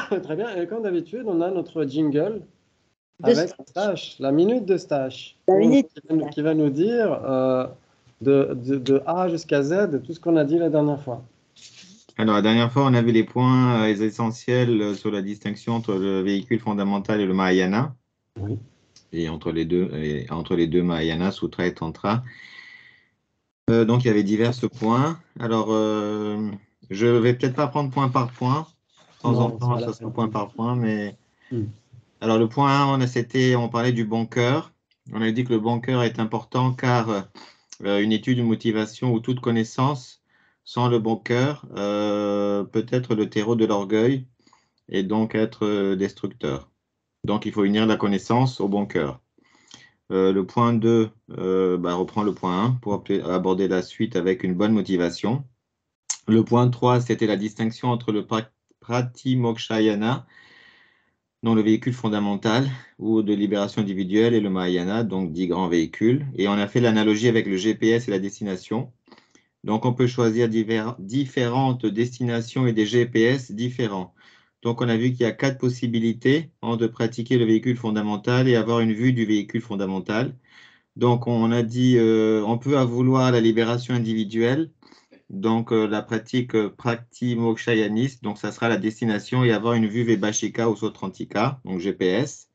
Très bien. Et comme d'habitude, on a notre jingle De avec Stache, la minute de Stache, La minute. qui va nous dire de A jusqu'à Z tout ce qu'on a dit la dernière fois. Alors, la dernière fois, on a vu les points essentiels sur la distinction entre le véhicule fondamental et le Mahayana. Oui. Et entre les deux Mahayana, Sutra et Tantra. Donc, il y avait divers points. Alors, je ne vais peut-être pas prendre point par point. De temps en temps, ça sera point par point. Mais... Alors, le point 1, on parlait du bon cœur. On a dit que le bon cœur est important car une étude, une motivation ou toute connaissance sans le bon cœur peut être le terreau de l'orgueil et donc être destructeur. Donc, il faut unir la connaissance au bon cœur. Le point 2 reprend le point 1 pour aborder la suite avec une bonne motivation. Le point 3, c'était la distinction entre le Pratimokshayana, dont le véhicule fondamental ou de libération individuelle, et le Mahayana, donc 10 grands véhicules. Et on a fait l'analogie avec le GPS et la destination. Donc, on peut choisir différentes destinations et des GPS différents. Donc, on a vu qu'il y a 4 possibilités de pratiquer le véhicule fondamental et avoir une vue du véhicule fondamental. Donc, on a dit on peut vouloir la libération individuelle, donc la pratique Praktimokshayaniste, donc ça sera la destination et avoir une vue Vibhashika ou Sautrantika, donc GPS.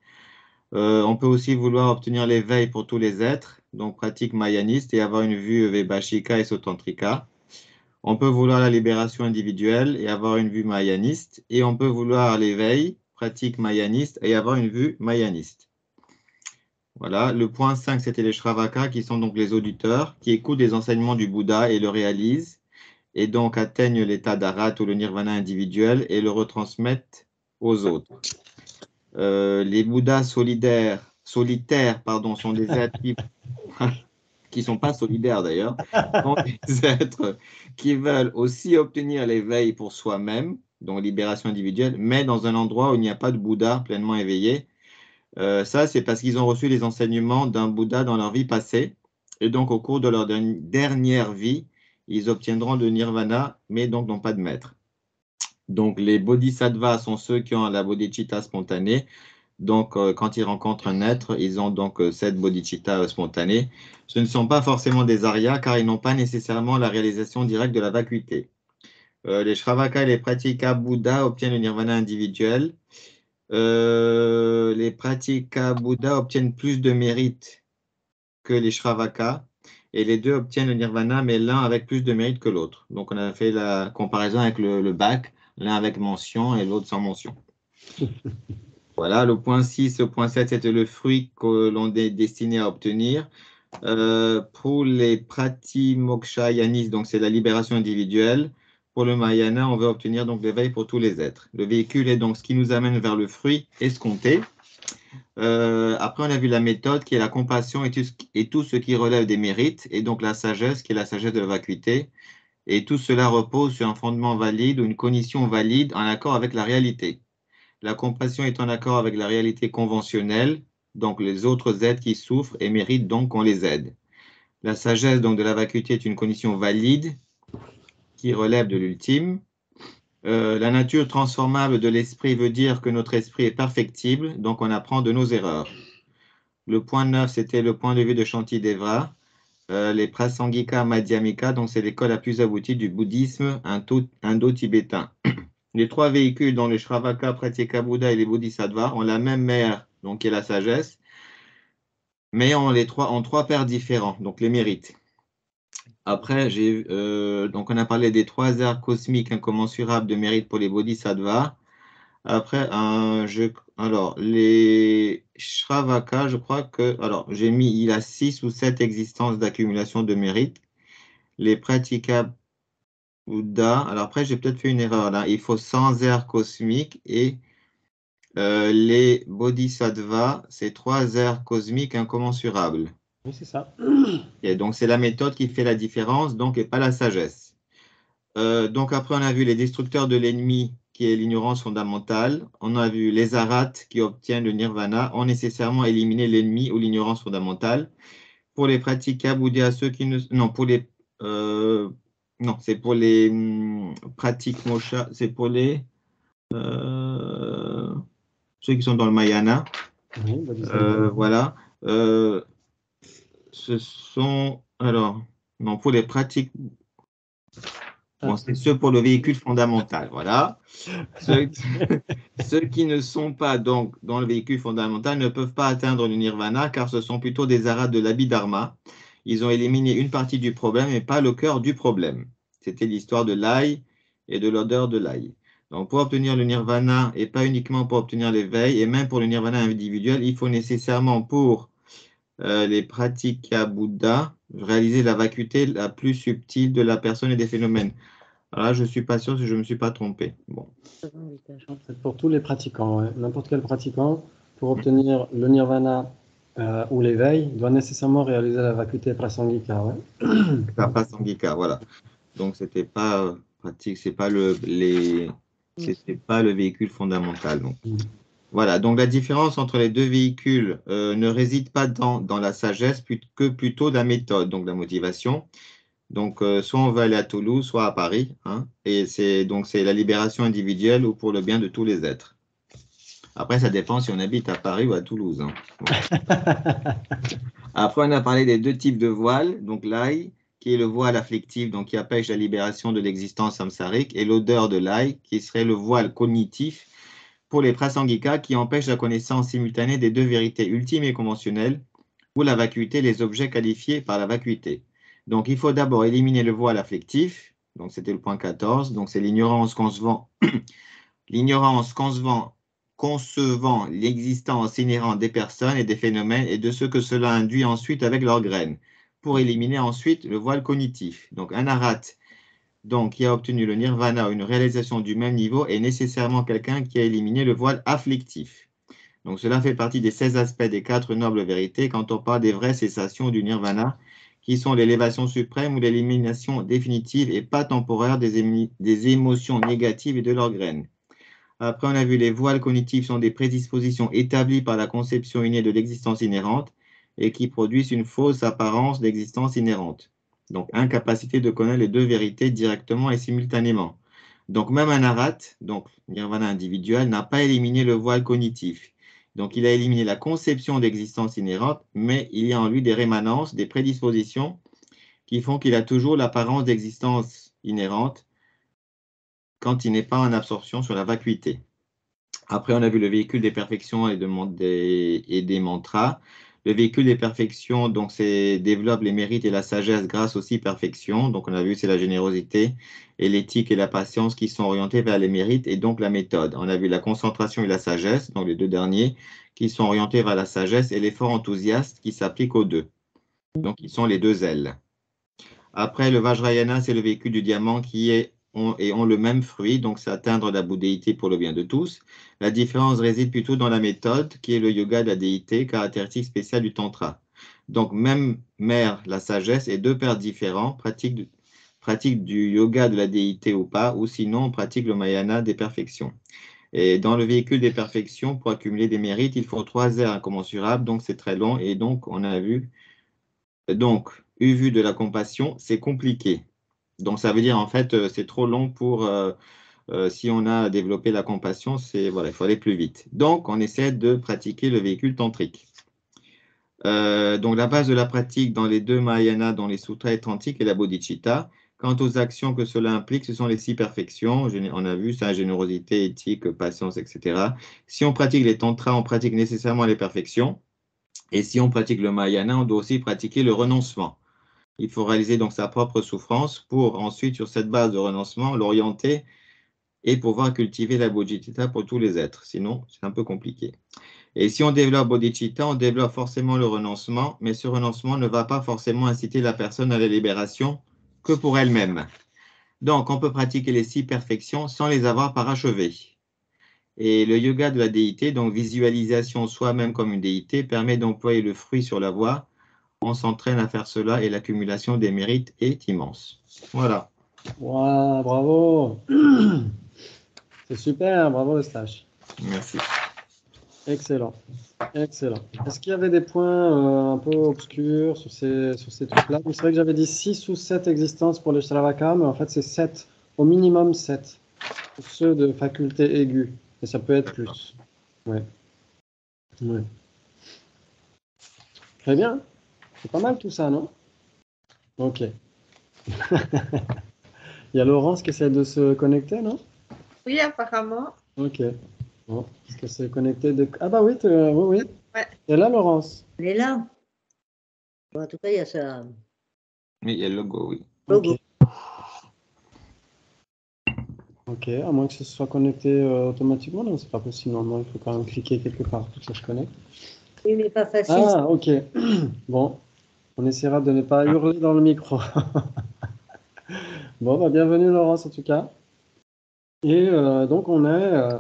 On peut aussi vouloir obtenir l'éveil pour tous les êtres, donc pratique Mayaniste et avoir une vue Vibhashika et Sautantrika. On peut vouloir la libération individuelle et avoir une vue Mayaniste. Et on peut vouloir l'éveil, pratique Mayaniste, et avoir une vue Mayaniste. Voilà, le point 5, c'était les Shravaka, qui sont donc les auditeurs, qui écoutent les enseignements du Bouddha et le réalisent, et donc atteignent l'état d'Arat ou le Nirvana individuel et le retransmettent aux autres. Les Bouddhas solitaires, sont des êtres qui ne sont pas solidaires d'ailleurs, sont des êtres qui veulent aussi obtenir l'éveil pour soi-même, donc libération individuelle, mais dans un endroit où il n'y a pas de Bouddha pleinement éveillé. Ça, c'est parce qu'ils ont reçu les enseignements d'un Bouddha dans leur vie passée, et donc au cours de leur dernière vie, ils obtiendront le nirvana, mais donc n'ont pas de maître. Donc les bodhisattvas sont ceux qui ont la bodhicitta spontanée. Donc quand ils rencontrent un être, ils ont donc cette bodhicitta spontanée. Ce ne sont pas forcément des aryas, car ils n'ont pas nécessairement la réalisation directe de la vacuité. Les shravaka et les pratika Bouddha obtiennent le nirvana individuel. Les pratika Bouddha obtiennent plus de mérite que les shravaka, et les deux obtiennent le nirvana, mais l'un avec plus de mérite que l'autre. Donc on a fait la comparaison avec le bac, l'un avec mention et l'autre sans mention. Voilà, le point 6, le point 7, c'était le fruit que l'on est destiné à obtenir. Pour les pratimokshayanis, donc c'est la libération individuelle. Pour le Mahayana, on veut obtenir donc l'éveil pour tous les êtres. Le véhicule est donc ce qui nous amène vers le fruit escompté. Après, on a vu la méthode qui est la compassion et tout ce qui relève des mérites, et donc la sagesse qui est la sagesse de la vacuité. Et tout cela repose sur un fondement valide ou une cognition valide en accord avec la réalité. La compassion est en accord avec la réalité conventionnelle, donc les autres êtres qui souffrent et méritent donc qu'on les aide. La sagesse donc de la vacuité est une condition valide qui relève de l'ultime. La nature transformable de l'esprit veut dire que notre esprit est perfectible, donc on apprend de nos erreurs. Le point 9, c'était le point de vue de Shantideva. Les Prasangika Madhyamika, donc c'est l'école la plus aboutie du bouddhisme indo-tibétain. Les 3 véhicules, dont les Shravaka, Pratyeka Bouddha et les Bodhisattvas, ont la même mère, donc qui est la sagesse, mais ont 3 pères différents, donc les mérites. Après, donc on a parlé des 3 aires cosmiques incommensurables de mérite pour les Bodhisattvas. Après, alors, les Shravaka, je crois que, alors, il a 6 ou 7 existences d'accumulation de mérite. Les Pratyeka Bouddha, alors après, j'ai peut-être fait une erreur là. Il faut 100 aires cosmiques et les Bodhisattvas, c'est 3 aires cosmiques incommensurables. Oui, c'est ça. Et donc, c'est la méthode qui fait la différence, donc, et pas la sagesse. Donc, après, on a vu les destructeurs de l'ennemi, qui est l'ignorance fondamentale. On a vu les arhats qui obtiennent le nirvana, ont nécessairement éliminé l'ennemi ou l'ignorance fondamentale. Pour les pratiques bouddha, ceux qui ne... Non, pour les... non, c'est pour les pratiques moksha, c'est pour les ceux qui sont dans le Mahayana. Oui, Bodhisattva. Voilà. Ce sont, alors, non, pour les pratiques, bon, c'est ceux pour le véhicule fondamental, voilà. Ceux qui ne sont pas donc dans le véhicule fondamental ne peuvent pas atteindre le nirvana car ce sont plutôt des arhats de l'abhidharma. Ils ont éliminé une partie du problème et pas le cœur du problème. C'était l'histoire de l'ail et de l'odeur de l'ail. Donc pour obtenir le nirvana et pas uniquement pour obtenir l'éveil et même pour le nirvana individuel, il faut nécessairement pour les pratiques à Bouddha réaliser la vacuité la plus subtile de la personne et des phénomènes. Alors là, je ne suis pas sûr si je ne me suis pas trompé. Bon. C'est pour tous les pratiquants, ouais. N'importe quel pratiquant, pour obtenir le nirvana ou l'éveil, doit nécessairement réaliser la vacuité prasangika. Ouais. Prasangika, voilà. Donc, c'était pas pratique, c'est pas c'était pas le véhicule fondamental. Donc. Voilà, donc la différence entre les deux véhicules ne réside pas dans la sagesse, que plutôt dans la méthode, donc la motivation. Donc, soit on veut aller à Toulouse, soit à Paris, hein, et c'est la libération individuelle ou pour le bien de tous les êtres. Après, ça dépend si on habite à Paris ou à Toulouse. Hein. Bon. Après, on a parlé des deux types de voiles, donc l'ail, qui est le voile afflictif, donc qui empêche la libération de l'existence samsarique, et l'odeur de l'ail, qui serait le voile cognitif, pour les prasangika qui empêchent la connaissance simultanée des deux vérités ultimes et conventionnelles, ou la vacuité, les objets qualifiés par la vacuité. Donc, il faut d'abord éliminer le voile affectif, donc c'était le point 14, donc c'est l'ignorance concevant l'existence inhérente des personnes et des phénomènes et de ce que cela induit ensuite avec leurs graines, pour éliminer ensuite le voile cognitif. Donc, un arhat donc, qui a obtenu le nirvana ou une réalisation du même niveau est nécessairement quelqu'un qui a éliminé le voile afflictif. Donc, cela fait partie des 16 aspects des 4 nobles vérités quand on parle des vraies cessations du nirvana, qui sont l'élévation suprême ou l'élimination définitive et pas temporaire des émotions négatives et de leurs graines. Après, on a vu les voiles cognitifs sont des prédispositions établies par la conception innée de l'existence inhérente et qui produisent une fausse apparence d'existence inhérente. Donc, incapacité de connaître les deux vérités directement et simultanément. Donc, même un arhat, donc nirvana individuel, n'a pas éliminé le voile cognitif. Donc, il a éliminé la conception d'existence inhérente, mais il y a en lui des rémanences, des prédispositions qui font qu'il a toujours l'apparence d'existence inhérente quand il n'est pas en absorption sur la vacuité. Après, on a vu le véhicule des perfections et des mantras. Le véhicule des perfections, donc, développe les mérites et la sagesse grâce aux 6 perfections. Donc, on a vu, c'est la générosité et l'éthique et la patience qui sont orientés vers les mérites et donc la méthode. On a vu la concentration et la sagesse, donc les deux derniers, qui sont orientés vers la sagesse et l'effort enthousiaste qui s'applique aux deux. Donc, ils sont les deux ailes. Après, le Vajrayana, c'est le véhicule du diamant qui ont le même fruit, donc c'est atteindre la bouddhéité pour le bien de tous. La différence réside plutôt dans la méthode, qui est le yoga de la déité, caractéristique spéciale du tantra. Donc, même mère, la sagesse, et deux pères différents, pratique du yoga de la déité ou pas, ou sinon on pratique le Mahayana des perfections. Et dans le véhicule des perfections, pour accumuler des mérites, il faut 3 heures incommensurables, donc c'est très long, et donc on a vu, eu vu de la compassion, c'est compliqué. Donc, ça veut dire, en fait, c'est trop long pour, si on a développé la compassion, voilà, il faut aller plus vite. Donc, on essaie de pratiquer le véhicule tantrique. Donc, la base de la pratique dans les deux Mahayana, dans les sutras tantriques et la bodhicitta. Quant aux actions que cela implique, ce sont les 6 perfections. On a vu ça, générosité, éthique, patience, etc. Si on pratique les tantras, on pratique nécessairement les perfections. Et si on pratique le Mahayana, on doit aussi pratiquer le renoncement. Il faut réaliser donc sa propre souffrance pour ensuite, sur cette base de renoncement, l'orienter et pouvoir cultiver la bodhicitta pour tous les êtres. Sinon, c'est un peu compliqué. Et si on développe bodhicitta, on développe forcément le renoncement, mais ce renoncement ne va pas forcément inciter la personne à la libération que pour elle-même. Donc, on peut pratiquer les 6 perfections sans les avoir parachevées. Et le yoga de la déité, donc visualisation soi-même comme une déité, permet d'employer le fruit sur la voie. On s'entraîne à faire cela et l'accumulation des mérites est immense. Voilà. Wow, bravo. C'est super, bravo Eustache. Merci. Excellent, excellent. Est-ce qu'il y avait des points un peu obscurs sur ces trucs-là? C'est vrai que j'avais dit 6 ou 7 existences pour le Shravaka, mais en fait c'est 7, au minimum 7, pour ceux de faculté aiguë, et ça peut être plus. Ouais. Ouais. Très bien. C'est pas mal tout ça, non? Ok. Il y a Laurence qui essaie de se connecter, non? Oui, apparemment. Ok. Bon, est-ce que c'est connecté de... Ah bah oui, oui, oui. Ouais. Et là, Laurence. Elle est là. Bon, en tout cas, il y a ça. Oui, il y a le logo, oui. Logo. Ok. Ok, à moins que ce soit connecté automatiquement, non, c'est pas possible. Normalement, il faut quand même cliquer quelque part pour que ça se connecte. Oui, mais pas facile. Ah, ok. Bon, on essaiera de ne pas hurler dans le micro. Bon, bah, bienvenue Laurence en tout cas. Et donc on est,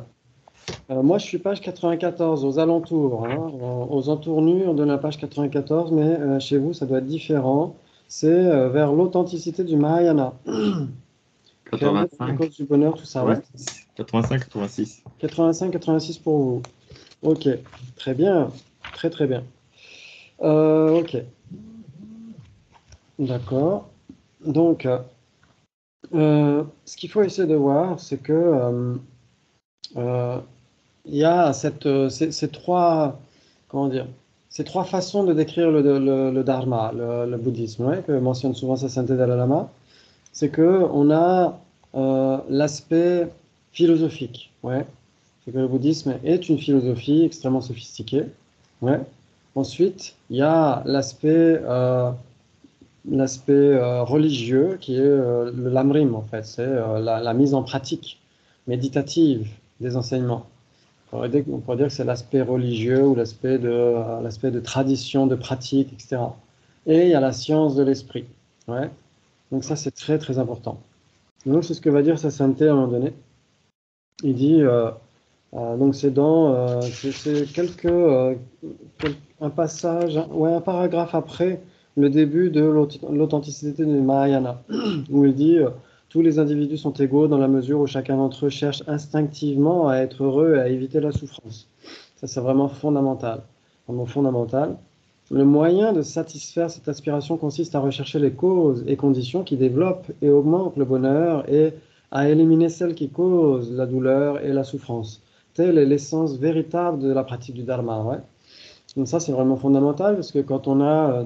moi je suis page 94 aux alentours, hein, aux entournures de la page 94, mais chez vous ça doit être différent. C'est vers l'authenticité du Mahayana. Créer la cause du bonheur, tout ça, ouais. 85, 86. 85, 86 pour vous. Ok, très bien, très très bien. Ok, d'accord. Donc, ce qu'il faut essayer de voir, c'est que il y a ces trois, comment dire, ces trois façons de décrire le dharma, le bouddhisme, ouais, que mentionne souvent sa sainteté Dalai Lama. C'est que on a l'aspect philosophique, ouais. C'est que le bouddhisme est une philosophie extrêmement sophistiquée, ouais. Ensuite, il y a l'aspect religieux qui est le lamrim en fait, c'est la mise en pratique méditative des enseignements. On pourrait dire que c'est l'aspect religieux ou l'aspect de tradition, de pratique, etc. Et il y a la science de l'esprit. Ouais. Donc ça, c'est très, très important. Donc c'est ce que va dire sa sainteté à un moment donné. Il dit, donc c'est un passage, ouais, un paragraphe après le début de l'authenticité du Mahayana, où il dit tous les individus sont égaux dans la mesure où chacun d'entre eux cherche instinctivement à être heureux et à éviter la souffrance. Ça, c'est vraiment fondamental. Vraiment fondamental. Le moyen de satisfaire cette aspiration consiste à rechercher les causes et conditions qui développent et augmentent le bonheur et à éliminer celles qui causent la douleur et la souffrance. Telle est l'essence véritable de la pratique du dharma. Ouais. Donc ça, c'est vraiment fondamental parce que quand on a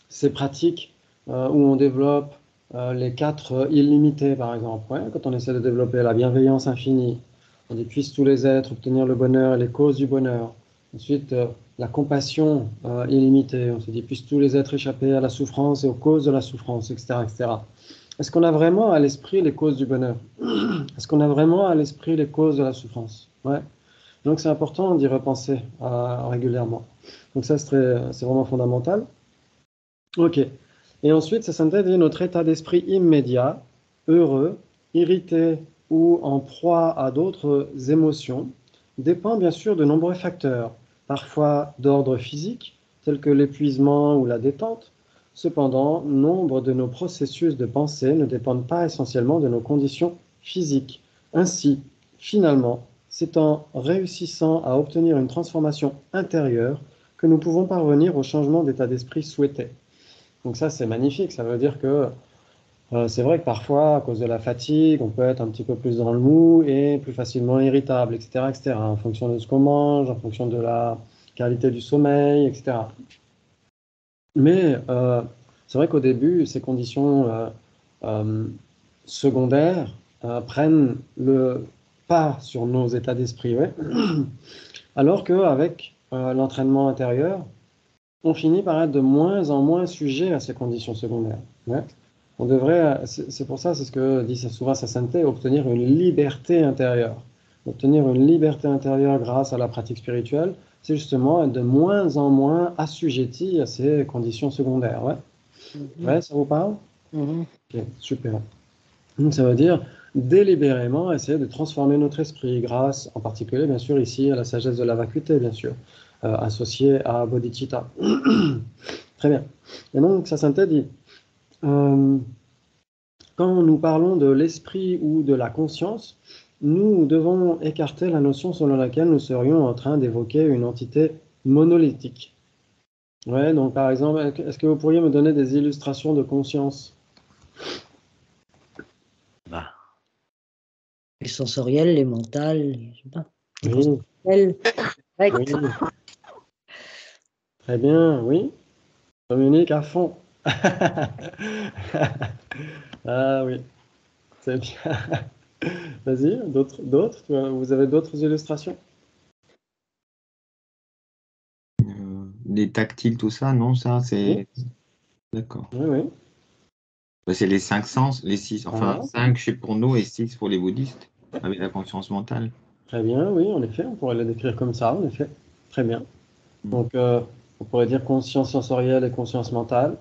ces pratiques où on développe les quatre illimités, par exemple, ouais, quand on essaie de développer la bienveillance infinie, on dit puissent tous les êtres obtenir le bonheur et les causes du bonheur. Ensuite, la compassion illimitée, on se dit puissent tous les êtres échapper à la souffrance et aux causes de la souffrance, etc., etc. Est-ce qu'on a vraiment à l'esprit les causes du bonheur? Est-ce qu'on a vraiment à l'esprit les causes de la souffrance? Ouais. Donc c'est important d'y repenser régulièrement. Donc ça, c'est vraiment fondamental. Ok. Et ensuite, ça s'intègre notre état d'esprit immédiat, heureux, irrité ou en proie à d'autres émotions, dépend bien sûr de nombreux facteurs, parfois d'ordre physique, tels que l'épuisement ou la détente. Cependant, nombre de nos processus de pensée ne dépendent pas essentiellement de nos conditions physiques. Ainsi, finalement, c'est en réussissant à obtenir une transformation intérieure que nous pouvons parvenir au changement d'état d'esprit souhaité. Donc ça, c'est magnifique. Ça veut dire que c'est vrai que parfois, à cause de la fatigue, on peut être un petit peu plus dans le mou et plus facilement irritable, etc., etc., en fonction de ce qu'on mange, en fonction de la qualité du sommeil, etc. Mais c'est vrai qu'au début, ces conditions secondaires prennent le pas sur nos états d'esprit, ouais. Alors qu'avec l'entraînement intérieur, on finit par être de moins en moins sujet à ces conditions secondaires. Ouais. On devrait, c'est pour ça, c'est ce que dit souvent sa sainteté, obtenir une liberté intérieure. Obtenir une liberté intérieure grâce à la pratique spirituelle, c'est justement être de moins en moins assujetti à ces conditions secondaires. Ouais, ouais, ça vous parle? Ok, super. Donc ça veut dire délibérément essayer de transformer notre esprit grâce, en particulier, bien sûr, ici, à la sagesse de la vacuité, bien sûr, associée à bodhicitta. Très bien. Et donc, sa sainteté dit, quand nous parlons de l'esprit ou de la conscience, nous devons écarter la notion selon laquelle nous serions en train d'évoquer une entité monolithique. Ouais, donc par exemple, est-ce que vous pourriez me donner des illustrations de conscience? Bah, les sensoriels, les mentales, je sais pas. Oui, Elle, ouais, oui. Très bien, oui. Communique à fond. Ah oui, c'est bien. Vas-y, vous avez d'autres illustrations? Les tactiles, tout ça, non, ça, Oui, c'est. D'accord. oui, oui. Bah, c'est les 5 sens, les 6, enfin Voilà. 5 pour nous et 6 pour les bouddhistes, avec la conscience mentale. Très bien, oui, en effet, on pourrait le décrire comme ça, en effet. Très bien. Mm. Donc, on pourrait dire conscience sensorielle et conscience mentale.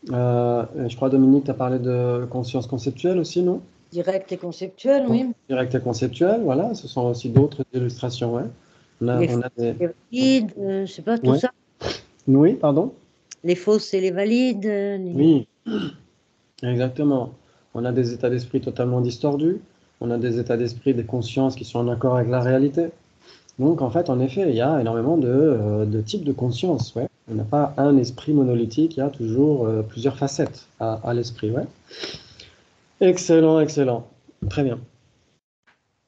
Et je crois, Dominique, tu as parlé de conscience conceptuelle aussi, non? direct et conceptuel, oui. Direct et conceptuelle, voilà, ce sont aussi d'autres illustrations, ouais. Les On a fausses des... et les valides, je sais pas, tout Ouais. ça. Oui, pardon? Les fausses et les valides. Oui, exactement. On a des états d'esprit totalement distordus, on a des états d'esprit, des consciences qui sont en accord avec la réalité. Donc, en fait, en effet, il y a énormément de types de conscience, ouais. On n'a pas un esprit monolithique, il y a toujours plusieurs facettes à l'esprit, ouais. Excellent, excellent. Très bien.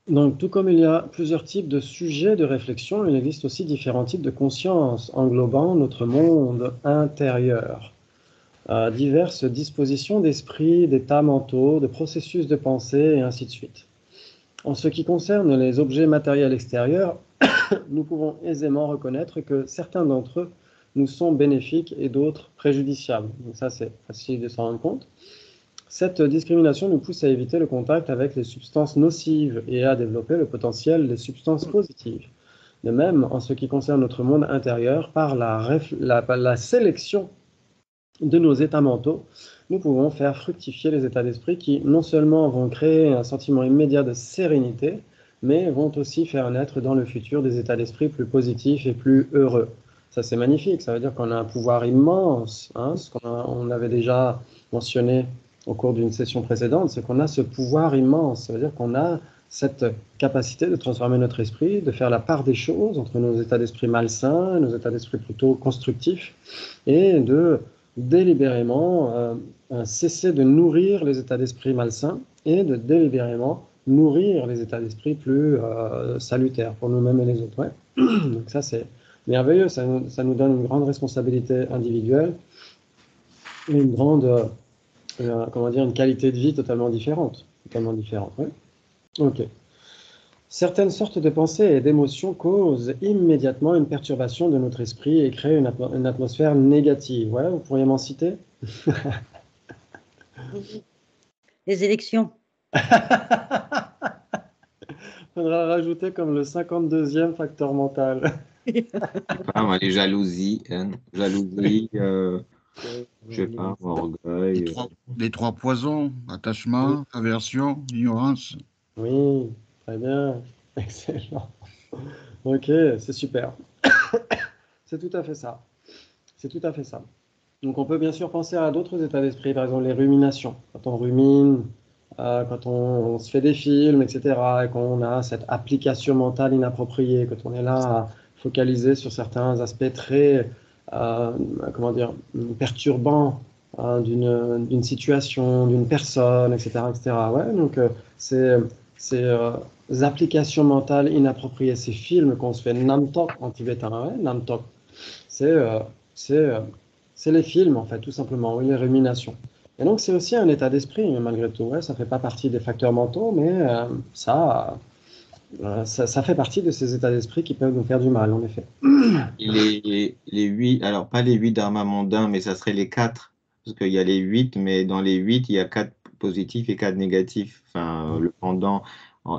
Donc, tout comme il y a plusieurs types de sujets de réflexion, il existe aussi différents types de conscience englobant notre monde intérieur. Diverses dispositions d'esprit, d'états mentaux, de processus de pensée, et ainsi de suite. En ce qui concerne les objets matériels extérieurs, nous pouvons aisément reconnaître que certains d'entre eux nous sont bénéfiques et d'autres préjudiciables. Donc ça, c'est facile de s'en rendre compte. Cette discrimination nous pousse à éviter le contact avec les substances nocives et à développer le potentiel des substances positives. De même, en ce qui concerne notre monde intérieur, par la sélection de nos états mentaux, nous pouvons faire fructifier les états d'esprit qui non seulement vont créer un sentiment immédiat de sérénité, mais vont aussi faire naître dans le futur des états d'esprit plus positifs et plus heureux. Ça, c'est magnifique. Ça veut dire qu'on a un pouvoir immense, hein, ce on avait déjà mentionné au cours d'une session précédente, c'est qu'on a ce pouvoir immense. Ça veut dire qu'on a cette capacité de transformer notre esprit, de faire la part des choses entre nos états d'esprit malsains et nos états d'esprit plutôt constructifs, et de délibérément cesser de nourrir les états d'esprit malsains et de délibérément nourrir les états d'esprit plus salutaires pour nous-mêmes et les autres. Ouais. Donc ça, c'est merveilleux, ça nous donne une grande responsabilité individuelle et une grande, comment dire, une qualité de vie totalement différente. Totalement différente, ouais. Ok. Certaines sortes de pensées et d'émotions causent immédiatement une perturbation de notre esprit et créent une atmosphère négative. Voilà, vous pourriez m'en citer? Les élections. Faudra rajouter comme le 52e facteur mental. Ah, moi, les jalousies, jalousie, je sais pas, Les orgueil. trois, les trois poisons, attachement, aversion, ignorance. Oui, très bien. Excellent. Ok, c'est super. C'est tout à fait ça. C'est tout à fait ça. Donc on peut bien sûr penser à d'autres états d'esprit, par exemple les ruminations. Quand on rumine, quand on se fait des films, etc., et qu'on a cette application mentale inappropriée, quand on est là à focaliser sur certains aspects très, comment dire, perturbants d'une situation, d'une personne, etc., etc. Ouais, donc ces applications mentales inappropriées, ces films qu'on se fait namtok en tibétain, ouais, namtok, c'est euh, c'est euh, c'est les films, en fait, tout simplement, oui, les ruminations. Et donc, c'est aussi un état d'esprit, malgré tout. Ouais, ça fait pas partie des facteurs mentaux, mais ça fait partie de ces états d'esprit qui peuvent nous faire du mal, en effet. Et les 8, alors pas les 8 dharmas mondains, mais ça serait les 4. Parce qu'il y a les 8, mais dans les 8, il y a 4 positifs et 4 négatifs. Enfin, le pendant,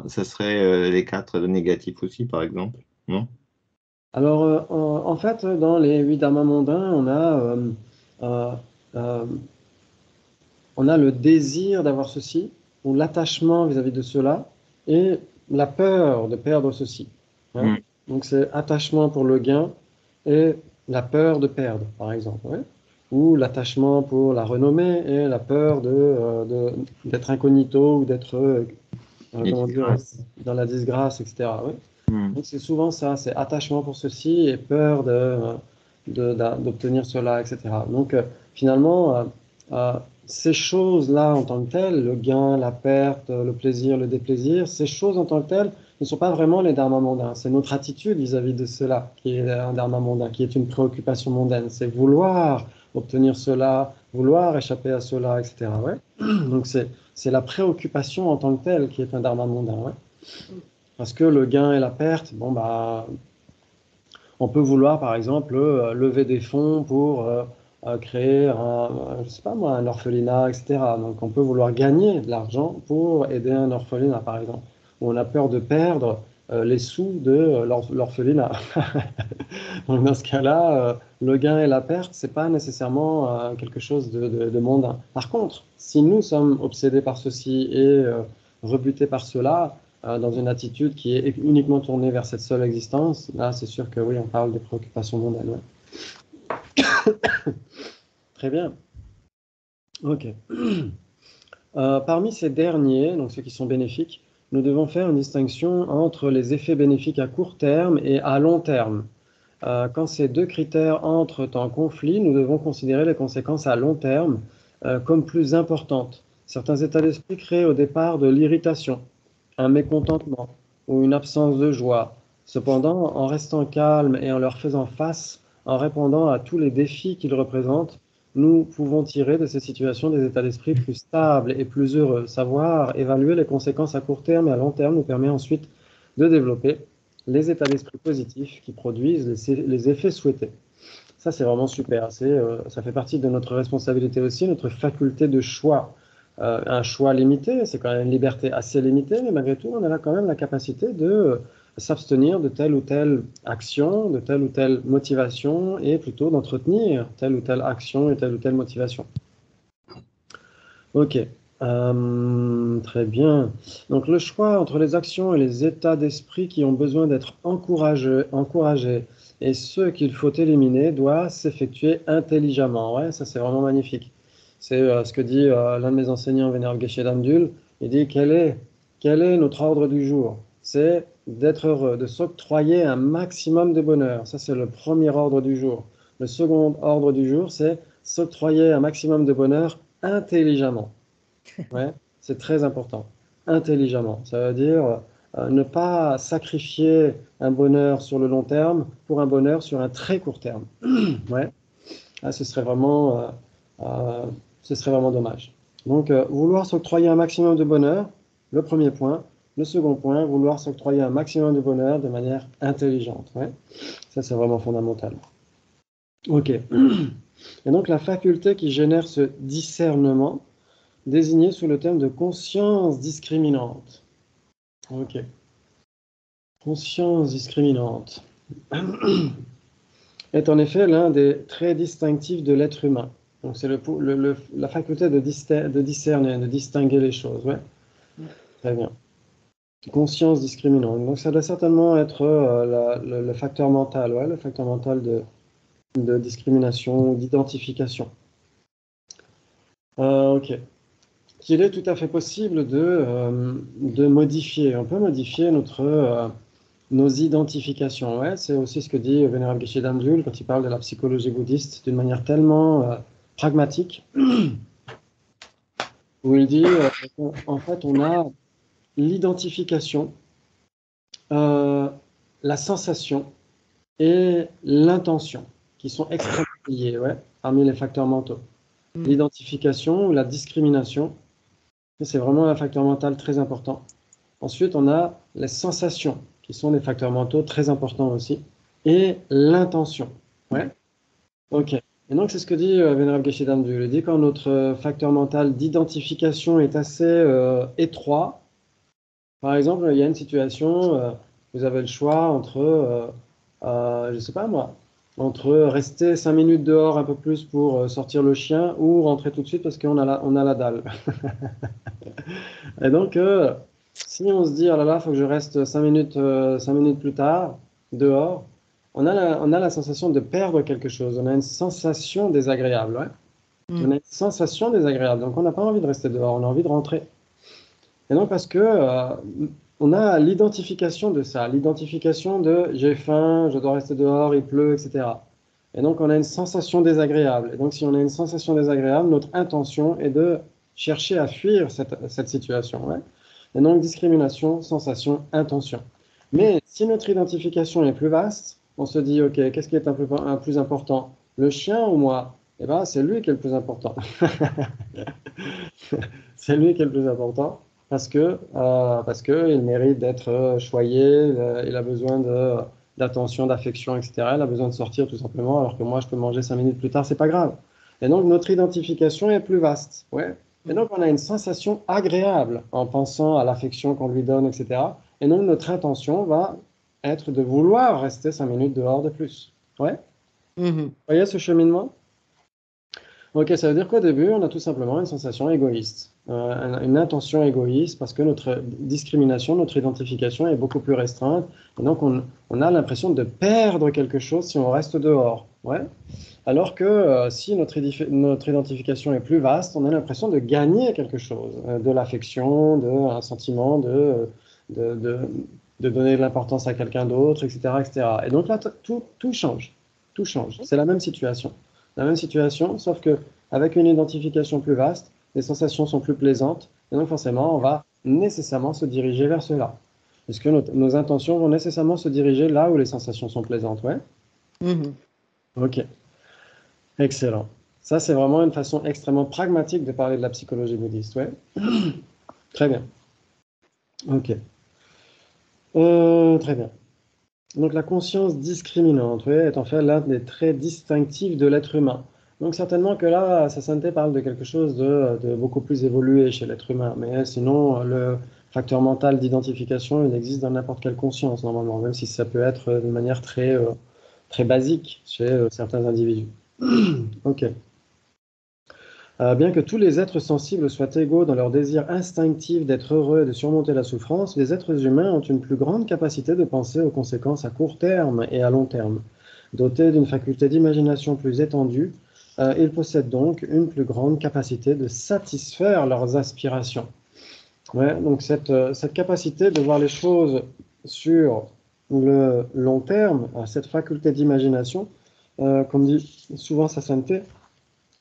ça serait les 4 négatifs aussi, par exemple, non? Alors, en fait, dans les huit dharmas mondains, euh, euh, on a le désir d'avoir ceci, ou l'attachement vis-à-vis de cela, et la peur de perdre ceci. Hein. Mm. Donc c'est attachement pour le gain et la peur de perdre, par exemple. Ouais. Ou l'attachement pour la renommée et la peur d'être incognito ou d'être Les comment dire, disgrâces. dans la disgrâce, etc. Ouais. Mm. Donc c'est souvent ça, c'est attachement pour ceci et peur d'obtenir cela, etc. Donc finalement, ces choses-là en tant que telles, le gain, la perte, le plaisir, le déplaisir, ces choses en tant que telles, ne sont pas vraiment les dharmas mondains. C'est notre attitude vis-à-vis de cela qui est un dharma mondain, qui est une préoccupation mondaine. C'est vouloir obtenir cela, vouloir échapper à cela, etc. Ouais. Donc c'est la préoccupation en tant que telle qui est un dharma mondain. Ouais. Parce que le gain et la perte, bon bah, on peut vouloir par exemple lever des fonds pour créer je sais pas moi, un orphelinat, etc. Donc on peut vouloir gagner de l'argent pour aider un orphelinat par exemple. Ou on a peur de perdre les sous de l'orphelinat. Donc dans ce cas-là, le gain et la perte, c'est pas nécessairement quelque chose de mondain. Par contre, si nous sommes obsédés par ceci et rebutés par cela, dans une attitude qui est uniquement tournée vers cette seule existence, là c'est sûr que oui, on parle des préoccupations mondaines. Ouais. Très bien. Ok. Parmi ces derniers, donc ceux qui sont bénéfiques, nous devons faire une distinction entre les effets bénéfiques à court terme et à long terme. Quand ces deux critères entrent en conflit, nous devons considérer les conséquences à long terme comme plus importantes. Certains états d'esprit créent au départ de l'irritation, un mécontentement ou une absence de joie. Cependant, en restant calme et en leur faisant face, en répondant à tous les défis qu'ils représentent, nous pouvons tirer de ces situations des états d'esprit plus stables et plus heureux. Savoir évaluer les conséquences à court terme et à long terme nous permet ensuite de développer les états d'esprit positifs qui produisent les effets souhaités. Ça, c'est vraiment super. Ça fait partie de notre responsabilité aussi, notre faculté de choix. Un choix limité, c'est quand même une liberté assez limitée, mais malgré tout, on a quand même la capacité de s'abstenir de telle ou telle action, de telle ou telle motivation, et plutôt d'entretenir telle ou telle action et telle ou telle motivation. Ok, très bien. Donc le choix entre les actions et les états d'esprit qui ont besoin d'être encouragés et ceux qu'il faut éliminer doit s'effectuer intelligemment. Ouais, ça c'est vraiment magnifique. C'est ce que dit l'un de mes enseignants, Vénérable Geshe Damdul. Il dit quel est notre ordre du jour? C'est d'être heureux, de s'octroyer un maximum de bonheur. Ça c'est le premier ordre du jour. Le second ordre du jour, c'est s'octroyer un maximum de bonheur intelligemment. Ouais, c'est très important. Intelligemment. Ça veut dire ne pas sacrifier un bonheur sur le long terme pour un bonheur sur un très court terme. Ouais. Ah, ce serait vraiment dommage. Donc, vouloir s'octroyer un maximum de bonheur, le premier point. Le second point, vouloir s'octroyer un maximum de bonheur de manière intelligente. Ouais. Ça, c'est vraiment fondamental. Ok. Et donc, la faculté qui génère ce discernement, désigné sous le terme de conscience discriminante. Ok. Conscience discriminante est en effet l'un des traits distinctifs de l'être humain. Donc c'est la faculté de discerner, de distinguer les choses. Ouais. Très bien. Conscience discriminante. Donc ça doit certainement être le facteur mental, ouais, le facteur mental de discrimination, d'identification. Ok. Qu'il est tout à fait possible de modifier. On peut modifier nos identifications. Ouais, c'est aussi ce que dit Vénérable Geshe Damdul quand il parle de la psychologie bouddhiste d'une manière tellement pragmatique, où il dit en fait on a l'identification, la sensation et l'intention qui sont extrêmement liés, ouais, parmi les facteurs mentaux. L'identification ou la discrimination, c'est vraiment un facteur mental très important. Ensuite, on a les sensations, qui sont des facteurs mentaux très importants aussi, et l'intention. Ouais. Ok. Et donc, c'est ce que dit Vénérable Geshe Damdul. Il dit quand notre facteur mental d'identification est assez étroit, par exemple, il y a une situation, vous avez le choix entre, je ne sais pas moi, entre rester 5 minutes dehors un peu plus pour sortir le chien ou rentrer tout de suite parce qu'on a la dalle. Et donc, si on se dit, oh là là, il faut que je reste 5 minutes plus tard, dehors, on a la sensation de perdre quelque chose. On a une sensation désagréable. Ouais. On a une sensation désagréable. Donc, on n'a pas envie de rester dehors, on a envie de rentrer. Et donc, parce que on a l'identification de ça, l'identification de j'ai faim, je dois rester dehors, il pleut, etc. Et donc, on a une sensation désagréable. Et donc, si on a une sensation désagréable, notre intention est de chercher à fuir cette situation. Ouais. Et donc, discrimination, sensation, intention. Mais si notre identification est plus vaste, on se dit, OK, qu'est-ce qui est un plus important? Le chien ou moi? Eh bien, c'est lui qui est le plus important. C'est lui qui est le plus important parce que il mérite d'être choyé, il a besoin d'attention, d'affection, etc. Il a besoin de sortir tout simplement, alors que moi, je peux manger 5 minutes plus tard, c'est pas grave. Et donc, notre identification est plus vaste. Ouais. Et donc, on a une sensation agréable en pensant à l'affection qu'on lui donne, etc. Et donc, notre intention va être de vouloir rester 5 minutes dehors de plus. Ouais. Vous voyez ce cheminement? Ok, ça veut dire qu'au début, on a tout simplement une sensation égoïste, une intention égoïste, parce que notre discrimination, notre identification est beaucoup plus restreinte, et donc on a l'impression de perdre quelque chose si on reste dehors. Ouais. Alors que si notre identification est plus vaste, on a l'impression de gagner quelque chose, de l'affection, un sentiment de, de, de donner de l'importance à quelqu'un d'autre, etc., etc. Et donc là, tout change. Tout change. C'est la même situation. La même situation, sauf que avec une identification plus vaste, les sensations sont plus plaisantes, et donc forcément, on va nécessairement se diriger vers cela. Parce que nos intentions vont nécessairement se diriger là où les sensations sont plaisantes, ouais? Ok, excellent. Ça, c'est vraiment une façon extrêmement pragmatique de parler de la psychologie bouddhiste, ouais? Très bien. Ok. Très bien. Donc la conscience discriminante, oui, est en fait l'un des traits distinctifs de l'être humain. Donc certainement que là, sa sainteté parle de quelque chose de beaucoup plus évolué chez l'être humain. Mais sinon, le facteur mental d'identification, il existe dans n'importe quelle conscience, normalement, même si ça peut être de manière très basique chez certains individus. Ok. Bien que tous les êtres sensibles soient égaux dans leur désir instinctif d'être heureux et de surmonter la souffrance, les êtres humains ont une plus grande capacité de penser aux conséquences à court terme et à long terme. Dotés d'une faculté d'imagination plus étendue, ils possèdent donc une plus grande capacité de satisfaire leurs aspirations. Ouais, donc cette capacité de voir les choses sur le long terme, cette faculté d'imagination, comme dit souvent sa sainteté,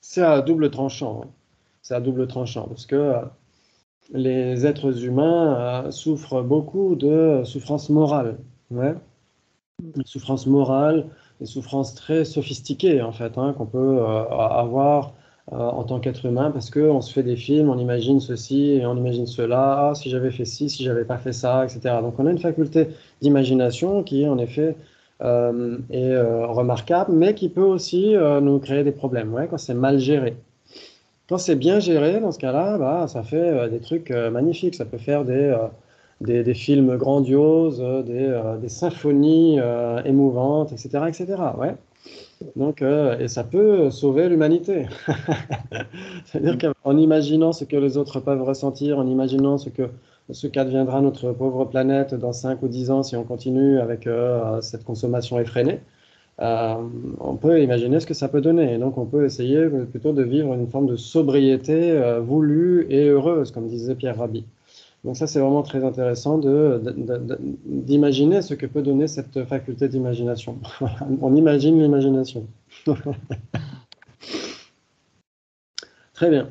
c'est à double tranchant. Hein. C'est à double tranchant parce que les êtres humains souffrent beaucoup de souffrances morales. Ouais. Des souffrances morales, des souffrances très sophistiquées en fait, hein, qu'on peut avoir en tant qu'être humain parce qu'on se fait des films, on imagine ceci et on imagine cela, ah, si j'avais fait ci, si j'avais pas fait ça, etc. Donc on a une faculté d'imagination qui en effet est remarquable, mais qui peut aussi nous créer des problèmes ouais, quand c'est mal géré. Quand c'est bien géré, dans ce cas-là, bah, ça fait des trucs magnifiques. Ça peut faire des films grandioses, des symphonies émouvantes, etc., etc. Ouais. Donc, et ça peut sauver l'humanité. C'est-à-dire qu'en imaginant ce que les autres peuvent ressentir, en imaginant ce qu'adviendra notre pauvre planète dans 5 ou 10 ans si on continue avec cette consommation effrénée, on peut imaginer ce que ça peut donner. Et donc, on peut essayer plutôt de vivre une forme de sobriété voulue et heureuse, comme disait Pierre Rabhi. Donc ça, c'est vraiment très intéressant d'imaginer ce que peut donner cette faculté d'imagination. On imagine l'imagination. Très bien.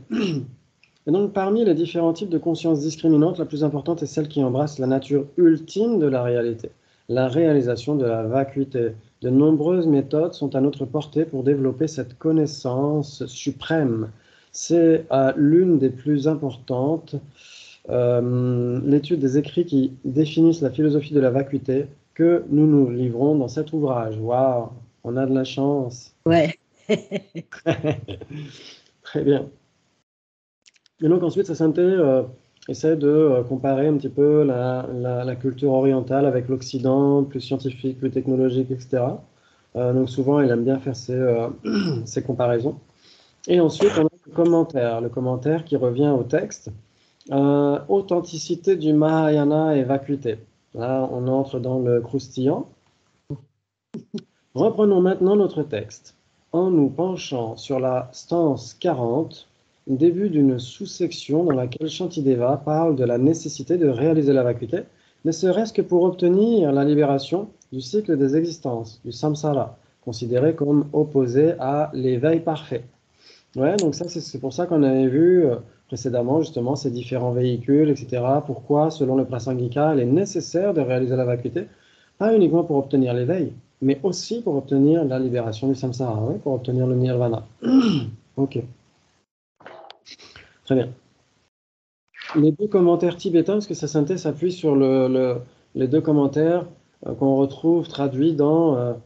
Et donc, parmi les différents types de conscience discriminante, la plus importante est celle qui embrasse la nature ultime de la réalité, la réalisation de la vacuité. De nombreuses méthodes sont à notre portée pour développer cette connaissance suprême. C'est l'une des plus importantes. L'étude des écrits qui définissent la philosophie de la vacuité que nous nous livrons dans cet ouvrage. Waouh, on a de la chance. Ouais. Très bien. Et donc ensuite, sa sainteté essaie de comparer un petit peu la culture orientale avec l'Occident, plus scientifique, plus technologique, etc. Donc souvent, il aime bien faire ces comparaisons. Et ensuite, on a le commentaire qui revient au texte. Authenticité du Mahayana et vacuité. Là, on entre dans le croustillant. Reprenons maintenant notre texte. En nous penchant sur la stance 40, début d'une sous-section dans laquelle Shantideva parle de la nécessité de réaliser la vacuité, ne serait-ce que pour obtenir la libération du cycle des existences, du samsara, considéré comme opposé à l'éveil parfait. Ouais, donc ça, c'est pour ça qu'on avait vu précédemment, justement, ces différents véhicules, etc. Pourquoi, selon le Prasangika, il est nécessaire de réaliser la vacuité, pas uniquement pour obtenir l'éveil, mais aussi pour obtenir la libération du samsara, ouais, pour obtenir le nirvana. Ok. Très bien. Les deux commentaires tibétains, parce que sa synthèse s'appuie sur les deux commentaires qu'on retrouve traduits dans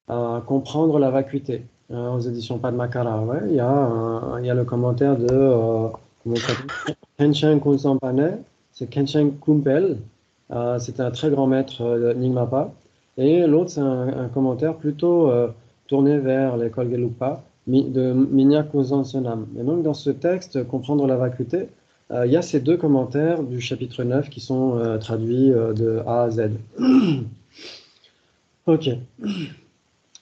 Comprendre la vacuité, aux éditions Padmakara. Ouais, il y a le commentaire de comment ça s'appelle Kenshin Kunsampane, c'est Kenshin Kumpel, c'était un très grand maître de Nyingmapa, et l'autre c'est un commentaire plutôt tourné vers l'école Gelugpa de Minya Kuzan Sonam. Et donc dans ce texte, Comprendre la vacuité, il y a ces deux commentaires du chapitre 9 qui sont traduits de A à Z. Ok.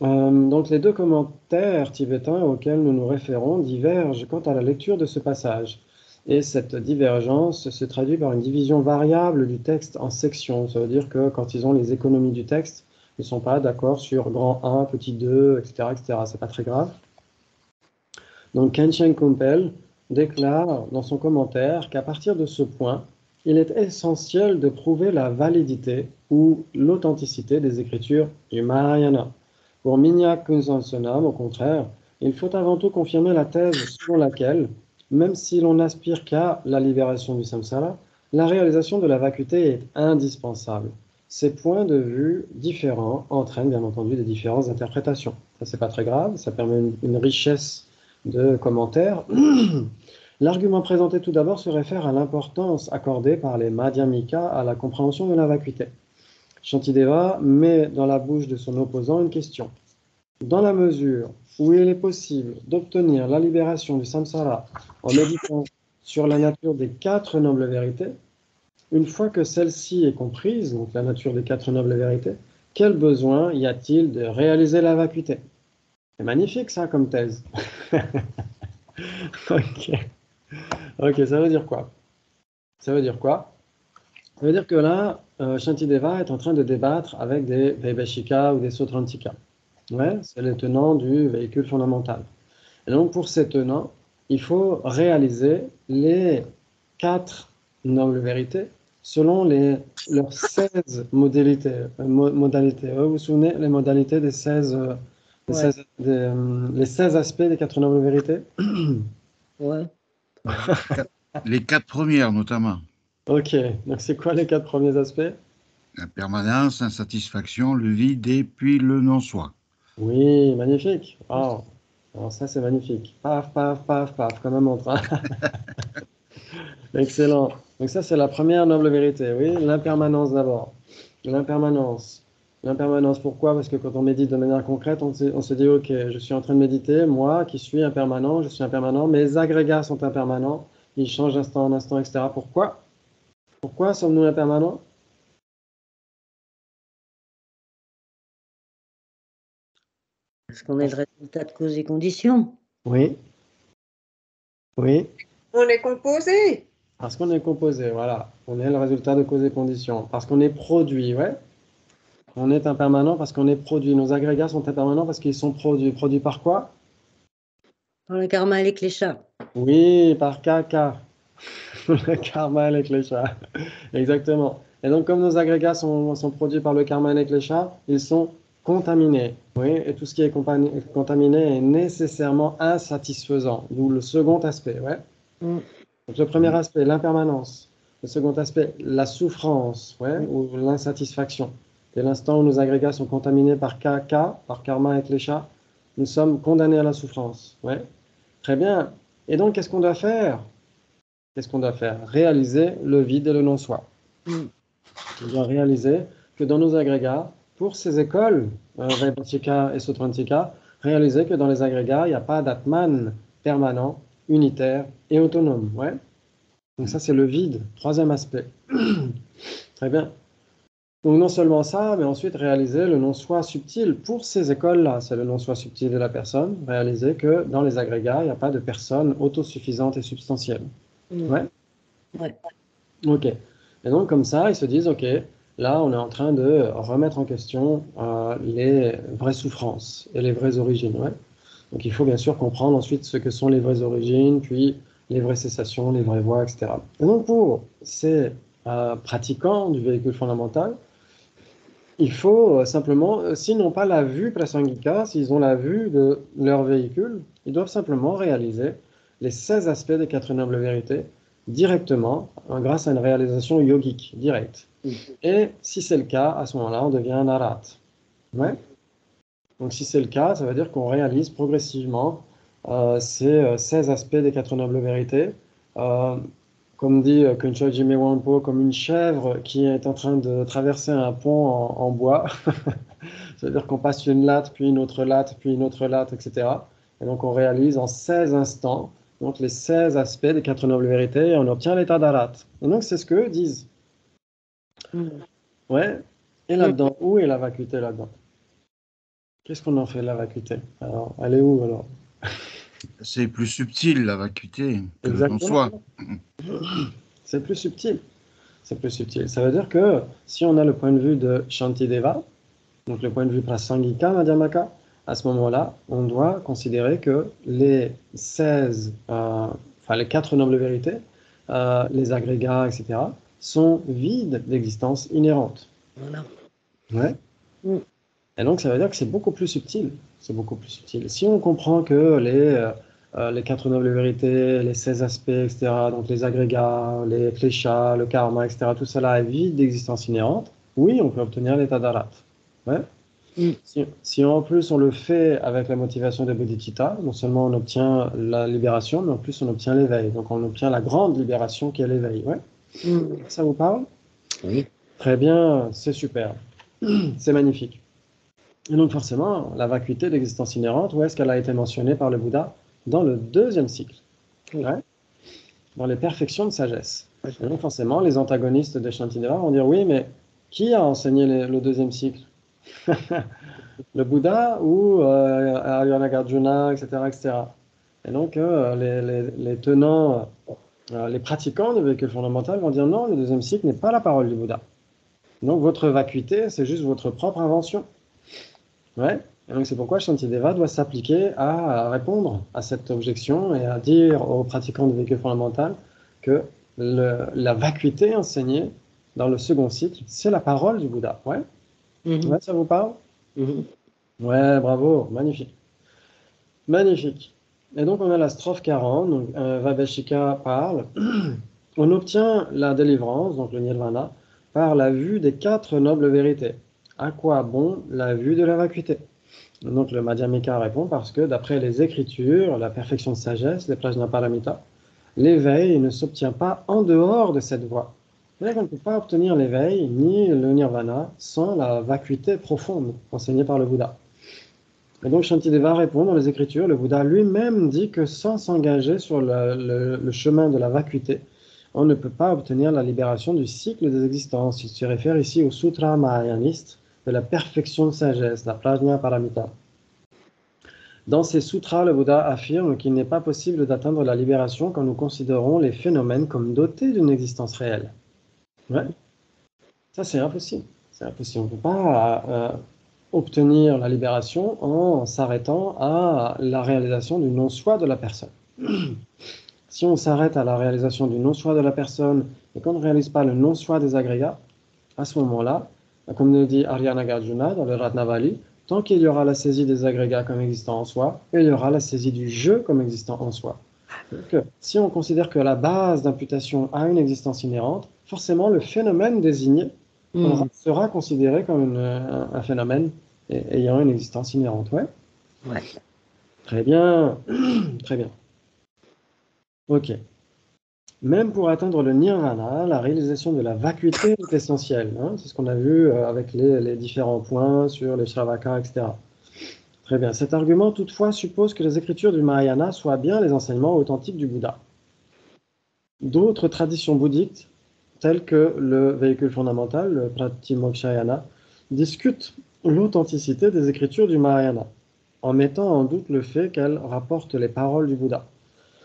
Donc les deux commentaires tibétains auxquels nous nous référons divergent quant à la lecture de ce passage. Et cette divergence se traduit par une division variable du texte en sections. Ça veut dire que quand ils ont les économies du texte, ils ne sont pas d'accord sur grand 1, petit 2, etc. etc. C'est pas très grave. Donc Kenshin Kumpel déclare dans son commentaire qu'à partir de ce point, il est essentiel de prouver la validité ou l'authenticité des écritures du Mahayana. Pour Minya Kuzan Sonam, au contraire, il faut avant tout confirmer la thèse selon laquelle, même si l'on n'aspire qu'à la libération du samsara, la réalisation de la vacuité est indispensable. Ces points de vue différents entraînent bien entendu des différentes interprétations. Ça, c'est pas très grave, ça permet une richesse de commentaires. L'argument présenté tout d'abord se réfère à l'importance accordée par les Madhyamika à la compréhension de la vacuité. Shantideva met dans la bouche de son opposant une question. Dans la mesure où il est possible d'obtenir la libération du samsara en méditant sur la nature des 4 nobles vérités, une fois que celle-ci est comprise, donc la nature des 4 nobles vérités, quel besoin y a-t-il de réaliser la vacuité? C'est magnifique ça comme thèse. Ok, ça veut dire quoi? Ça veut dire quoi? Ça veut dire que là, Shantideva est en train de débattre avec des Vaibhashika ou des Sautrantika. Ouais, c'est les tenants du véhicule fondamental. Et donc, pour ces tenants, il faut réaliser les 4 nobles vérités selon leurs 16 modalités. Vous vous souvenez, les modalités des 16, les 16 aspects des 4 nobles vérités? Ouais. Les 4 premières, notamment. Ok, donc c'est quoi les 4 premiers aspects? La permanence, l'insatisfaction, le vide et puis le non-soi. Oui, magnifique. Oh. Alors ça, c'est magnifique. Paf, paf, paf, paf, comme un mantre. Hein. Excellent. Donc ça, c'est la première noble vérité. Oui, l'impermanence d'abord. L'impermanence. L'impermanence, pourquoi? Parce que quand on médite de manière concrète, on se dit, ok, je suis en train de méditer, moi qui suis impermanent, je suis impermanent, mes agrégats sont impermanents, ils changent d'instant en instant, etc. Pourquoi? Pourquoi sommes-nous impermanents? Parce qu'on est le résultat de causes et conditions. Oui. Oui. On est composé. Parce qu'on est composé, voilà. On est le résultat de causes et conditions. Parce qu'on est produit, ouais. On est impermanent parce qu'on est produit. Nos agrégats sont impermanents parce qu'ils sont produits. Produits par quoi? Par le karma et les kleshas. Oui, par caca. Le karma et les kleshas. Exactement. Et donc, comme nos agrégats sont produits par le karma et les kleshas, ils sont contaminés. Oui, et tout ce qui est contaminé est nécessairement insatisfaisant. D'où le second aspect, ouais. Donc, le premier aspect, l'impermanence. Le second aspect, la souffrance, ouais, ou l'insatisfaction. Dès l'instant où nos agrégats sont contaminés par kaka, par karma et klesha, nous sommes condamnés à la souffrance. Ouais. Très bien. Et donc, qu'est-ce qu'on doit faire? Qu'est-ce qu'on doit faire? Réaliser le vide et le non-soi. On doit réaliser que dans nos agrégats, pour ces écoles, Vaibhashika et Sautrantika, réaliser que dans les agrégats, il n'y a pas d'atman permanent, unitaire et autonome. Ouais. Donc ça, c'est le vide, troisième aspect. Très bien. Donc non seulement ça, mais ensuite réaliser le non-soi subtil pour ces écoles-là. C'est le non-soi subtil de la personne. Réaliser que dans les agrégats, il n'y a pas de personne autosuffisante et substantielle. Ouais. Ouais. Ok. Et donc comme ça, ils se disent, ok, là, on est en train de remettre en question les vraies souffrances et les vraies origines. Ouais. Donc il faut bien sûr comprendre ensuite ce que sont les vraies origines, puis les vraies cessations, les vraies voies, etc. Et donc pour ces pratiquants du véhicule fondamental, il faut simplement, s'ils n'ont pas la vue prasangika, s'ils ont la vue de leur véhicule, ils doivent simplement réaliser les 16 aspects des 4 nobles vérités directement, grâce à une réalisation yogique directe. Et si c'est le cas, à ce moment-là, on devient un arat. Ouais. Donc si c'est le cas, ça veut dire qu'on réalise progressivement ces 16 aspects des 4 nobles vérités. Comme dit Kuncho Jime Wampo, comme une chèvre qui est en train de traverser un pont en bois. C'est-à-dire qu'on passe une latte, puis une autre latte, puis une autre latte, etc. Et donc on réalise en 16 instants donc les 16 aspects des 4 nobles vérités et on obtient l'état d'arat. Et donc c'est ce qu'eux disent. Ouais. Et là-dedans, où est la vacuité là-dedans? Qu'est-ce qu'on en fait de la vacuité? Alors, elle est où alors? C'est plus subtil, la vacuité, que le Exactement. non-soi. C'est plus subtil. C'est plus subtil. Ça veut dire que si on a le point de vue de Shantideva, donc le point de vue prasangika, Madhyamaka, à ce moment-là, on doit considérer que les 16, les 4 nobles vérités, les agrégats, etc., sont vides d'existence inhérente. Voilà. Ouais. Mm. Et donc, ça veut dire que c'est beaucoup plus subtil. C'est beaucoup plus subtil. Si on comprend que les 4 nobles vérités, les 16 aspects, etc., donc les agrégats, les kleshas, le karma, etc., tout cela est vide d'existence inhérente, oui, on peut obtenir l'état d'arat. Ouais. Si en plus on le fait avec la motivation des bodhicitta, non seulement on obtient la libération, mais en plus on obtient l'éveil. Donc on obtient la grande libération qui est l'éveil. Ouais. Ça vous parle? Oui. Très bien, c'est super. C'est magnifique. Et donc forcément, la vacuité d'existence inhérente, où est-ce qu'elle a été mentionnée par le Bouddha? Dans le 2e cycle. Oui. Ouais. Dans les perfections de sagesse. Et donc forcément, les antagonistes de Shantideva vont dire oui, mais qui a enseigné le 2e cycle? Le Bouddha ou Nagarjuna, etc., etc. Et donc, les tenants, les pratiquants du véhicule fondamental vont dire non, le 2e cycle n'est pas la parole du Bouddha. Donc, votre vacuité, c'est juste votre propre invention. Ouais. Et donc, c'est pourquoi Shantideva doit s'appliquer à répondre à cette objection et à dire aux pratiquants du véhicule fondamental que la vacuité enseignée dans le 2e cycle, c'est la parole du Bouddha. Ouais. Ouais, ça vous parle? Ouais, bravo, magnifique. Magnifique. Et donc, on a la strophe 40, donc Vabhashika parle. On obtient la délivrance, donc le nirvana, par la vue des 4 nobles vérités. À quoi bon la vue de la vacuité? Donc, le Madhyamika répond parce que, d'après les Écritures, la perfection de sagesse, les prajnaparamita, l'éveil ne s'obtient pas en dehors de cette voie. C'est-à-dire qu'on ne peut pas obtenir l'éveil ni le nirvana sans la vacuité profonde enseignée par le Bouddha. Et donc Shantideva répond dans les Écritures, le Bouddha lui-même dit que sans s'engager sur le chemin de la vacuité, on ne peut pas obtenir la libération du cycle des existences. Il se réfère ici au Sutra Mahayaniste de la perfection de sagesse, la Prajnaparamita. Dans ces sutras, le Bouddha affirme qu'il n'est pas possible d'atteindre la libération quand nous considérons les phénomènes comme dotés d'une existence réelle. Ouais. Ça, c'est impossible. C'est impossible. On ne peut pas obtenir la libération en s'arrêtant à la réalisation du non-soi de la personne. Si on s'arrête à la réalisation du non-soi de la personne et qu'on ne réalise pas le non-soi des agrégats, à ce moment-là, comme nous dit Arya Nagarjuna dans le Ratnavali, tant qu'il y aura la saisie des agrégats comme existant en soi, il y aura la saisie du jeu comme existant en soi. Donc, si on considère que la base d'imputation a une existence inhérente, forcément le phénomène désigné sera considéré comme un phénomène ayant une existence inhérente. Ouais. Ouais. Très bien. Très bien. Ok. Même pour atteindre le nirvana, la réalisation de la vacuité est essentielle. Hein. C'est ce qu'on a vu avec les différents points sur les Shravakas, etc. Très bien. Cet argument, toutefois, suppose que les écritures du Mahayana soient bien les enseignements authentiques du Bouddha. D'autres traditions bouddhiques, telles que le véhicule fondamental, le Pratimokshayana, discutent l'authenticité des écritures du Mahayana, en mettant en doute le fait qu'elles rapportent les paroles du Bouddha.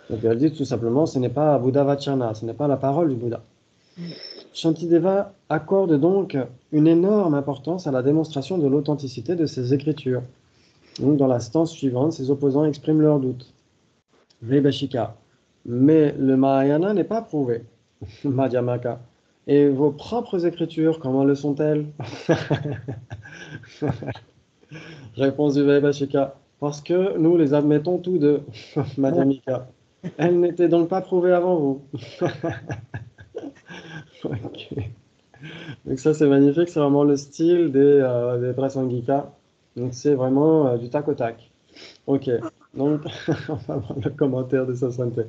Donc elle dit tout simplement, ce n'est pas Buddha Vachana, ce n'est pas la parole du Bouddha. Shantideva accorde donc une énorme importance à la démonstration de l'authenticité de ces écritures. Donc dans la stance suivante, ses opposants expriment leurs doutes. Vaibhashika. Mais le Mahayana n'est pas prouvé, Madhyamaka. Et vos propres écritures, comment le sont-elles? Réponse du Vaibhashika. Parce que nous les admettons tous deux, Madhyamika. Elles n'étaient donc pas prouvées avant vous. Ok. Donc ça c'est magnifique, c'est vraiment le style des Prasangika. Donc c'est vraiment du tac au tac. Ok, donc on va voir le commentaire de sa santé.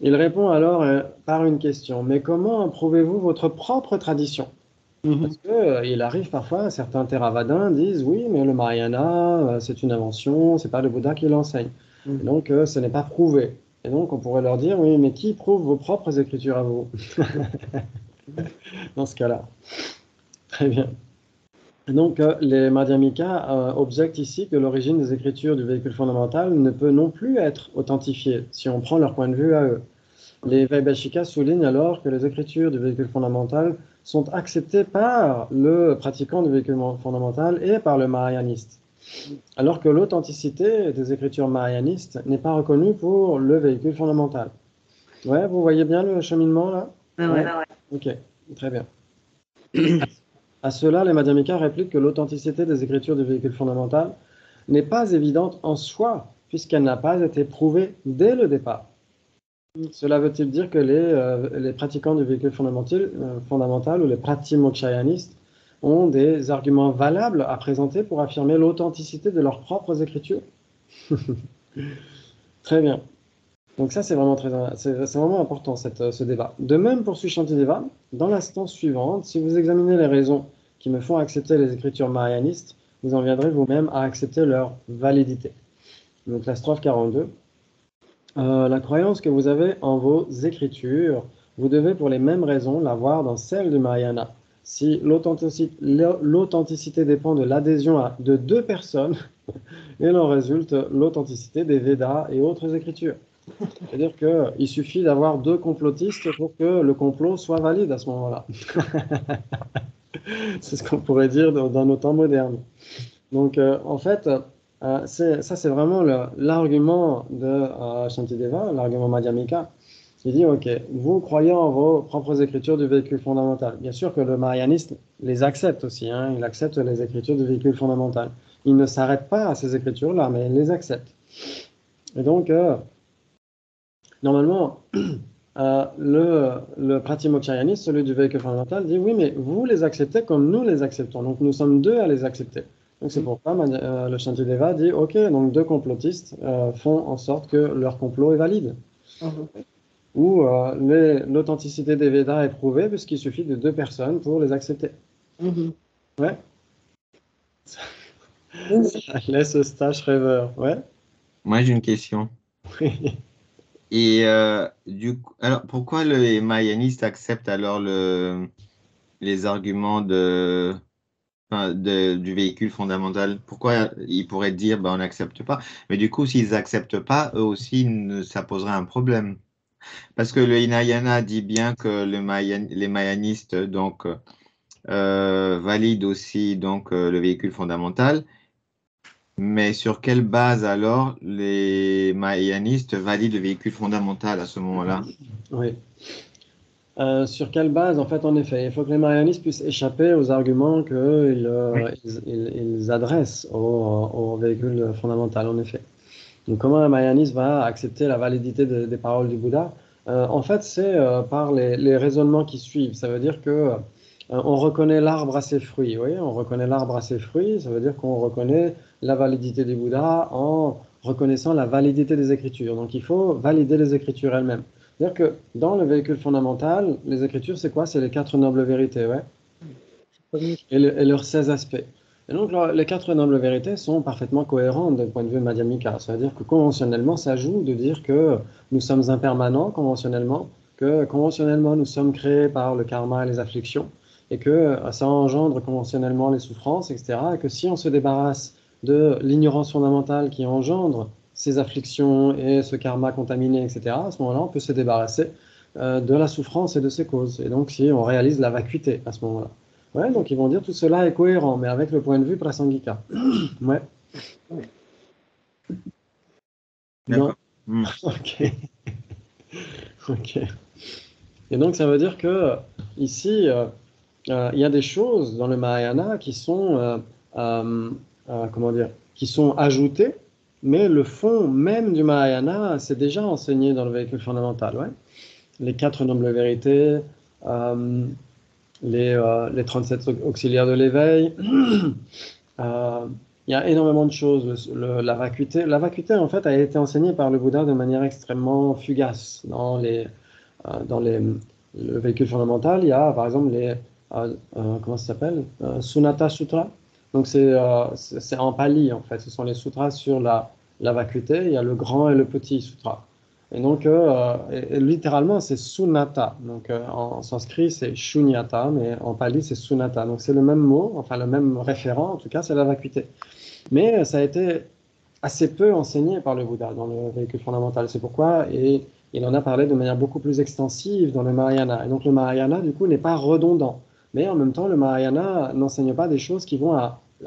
Il répond alors par une question. Mais comment prouvez-vous votre propre tradition? Parce que, il arrive parfois, certains Theravadins disent oui, mais le Mahayana, c'est une invention, c'est pas le Bouddha qui l'enseigne. Et donc, ce n'est pas prouvé. Et donc, on pourrait leur dire oui, mais qui prouve vos propres écritures à vous? Dans ce cas-là. Très bien. Et donc, les Madhyamika objectent ici que l'origine des écritures du véhicule fondamental ne peut non plus être authentifiée si on prend leur point de vue à eux. Les Vaibhashikas soulignent alors que les écritures du véhicule fondamental sont acceptées par le pratiquant du véhicule fondamental et par le mahayaniste, alors que l'authenticité des écritures mahayanistes n'est pas reconnue pour le véhicule fondamental. Ouais, vous voyez bien le cheminement là? Ouais. Ok, très bien. À cela, les Madhyamika répliquent que l'authenticité des écritures du véhicule fondamental n'est pas évidente en soi, puisqu'elle n'a pas été prouvée dès le départ. Cela veut-il dire que les pratiquants du véhicule fondamental ou les pratimokshayanistes ont des arguments valables à présenter pour affirmer l'authenticité de leurs propres écritures? Très bien. Donc ça, c'est vraiment important, ce débat. De même pour Sushantideva, dans l'instance suivante, si vous examinez les raisons qui me font accepter les écritures mahayanistes, vous en viendrez vous-même à accepter leur validité. Donc la strophe 42. La croyance que vous avez en vos écritures, vous devez pour les mêmes raisons l'avoir dans celle du Mahayana. Si l'authenticité dépend de l'adhésion de deux personnes, il en résulte l'authenticité des Védas et autres écritures. C'est-à-dire qu'il suffit d'avoir deux complotistes pour que le complot soit valide à ce moment-là. C'est ce qu'on pourrait dire dans nos temps modernes. Donc, en fait, c'est vraiment l'argument de Shantideva, l'argument Madhyamika. Il dit, OK, vous croyez en vos propres écritures du véhicule fondamental. Bien sûr que le mahayaniste les accepte aussi, hein, il accepte les écritures du véhicule fondamental. Il ne s'arrête pas à ces écritures-là, mais il les accepte. Et donc, normalement, le pratimokshayaniste, celui du véhicule fondamental, dit, oui, mais vous les acceptez comme nous les acceptons. Donc, nous sommes deux à les accepter. Donc c'est pourquoi le Shantideva dit, ok, donc deux complotistes font en sorte que leur complot est valide. Ou l'authenticité des Védas est prouvée puisqu'il suffit de deux personnes pour les accepter. Ouais. Ça laisse stage rêveur. Ouais. Moi, j'ai une question. Et du coup, alors pourquoi les mahayanistes acceptent alors les arguments du véhicule fondamental? Pourquoi ils pourraient dire ben, on n'accepte pas? Mais du coup, s'ils n'acceptent pas, eux aussi, ça poserait un problème. Parce que le Hinayana dit bien que les mahayanistes donc, valident aussi donc, le véhicule fondamental. Mais sur quelle base alors les mahayanistes valident le véhicule fondamental à ce moment-là? Oui. Sur quelle base, en fait, en effet, il faut que les mahayanistes puissent échapper aux arguments qu'ils adressent au véhicule fondamental, en effet. Donc, comment un mahayaniste va accepter la validité des paroles du Bouddha? En fait, c'est par les raisonnements qui suivent. Ça veut dire que on reconnaît l'arbre à ses fruits. Oui, on reconnaît l'arbre à ses fruits. Ça veut dire qu'on reconnaît la validité du Bouddha en reconnaissant la validité des Écritures. Donc, il faut valider les Écritures elles-mêmes. C'est-à-dire que dans le véhicule fondamental, les Écritures, c'est quoi? C'est les 4 nobles vérités, ouais. Et leurs 16 aspects. Et donc, les 4 nobles vérités sont parfaitement cohérentes d'un point de vue madhyamika. C'est-à-dire que conventionnellement, ça joue de dire que nous sommes impermanents conventionnellement, que conventionnellement, nous sommes créés par le karma et les afflictions, et que ça engendre conventionnellement les souffrances, etc. Et que si on se débarrasse de l'ignorance fondamentale qui engendre ces afflictions et ce karma contaminé, etc., à ce moment-là, on peut se débarrasser de la souffrance et de ses causes. Et donc, si on réalise la vacuité à ce moment-là. Ouais, donc ils vont dire tout cela est cohérent, mais avec le point de vue prasangika. Ouais. D'accord. Ok. Ok. Et donc, ça veut dire que ici, il y a des choses dans le Mahayana qui sont, comment dire, qui sont ajoutées, mais le fond même du Mahayana, c'est déjà enseigné dans le véhicule fondamental. Ouais. Les 4 nobles vérités, les 37 auxiliaires de l'éveil. Il y a énormément de choses. La vacuité, en fait, a été enseignée par le Bouddha de manière extrêmement fugace. Le véhicule fondamental, il y a par exemple comment ça s'appelle? Sunata Sutra. Donc c'est en pali en fait. Ce sont les sutras sur la vacuité. Il y a le grand et le petit sutra. Et donc littéralement c'est sunata. Donc en sanskrit c'est shunyata, mais en pali c'est sunata. Donc c'est le même mot, enfin le même référent en tout cas, c'est la vacuité. Mais ça a été assez peu enseigné par le Bouddha dans le véhicule fondamental. C'est pourquoi il en a parlé de manière beaucoup plus extensive dans le Mahayana. Et donc le Mahayana, du coup, n'est pas redondant. Mais en même temps, le Mahayana n'enseigne pas des choses qui vont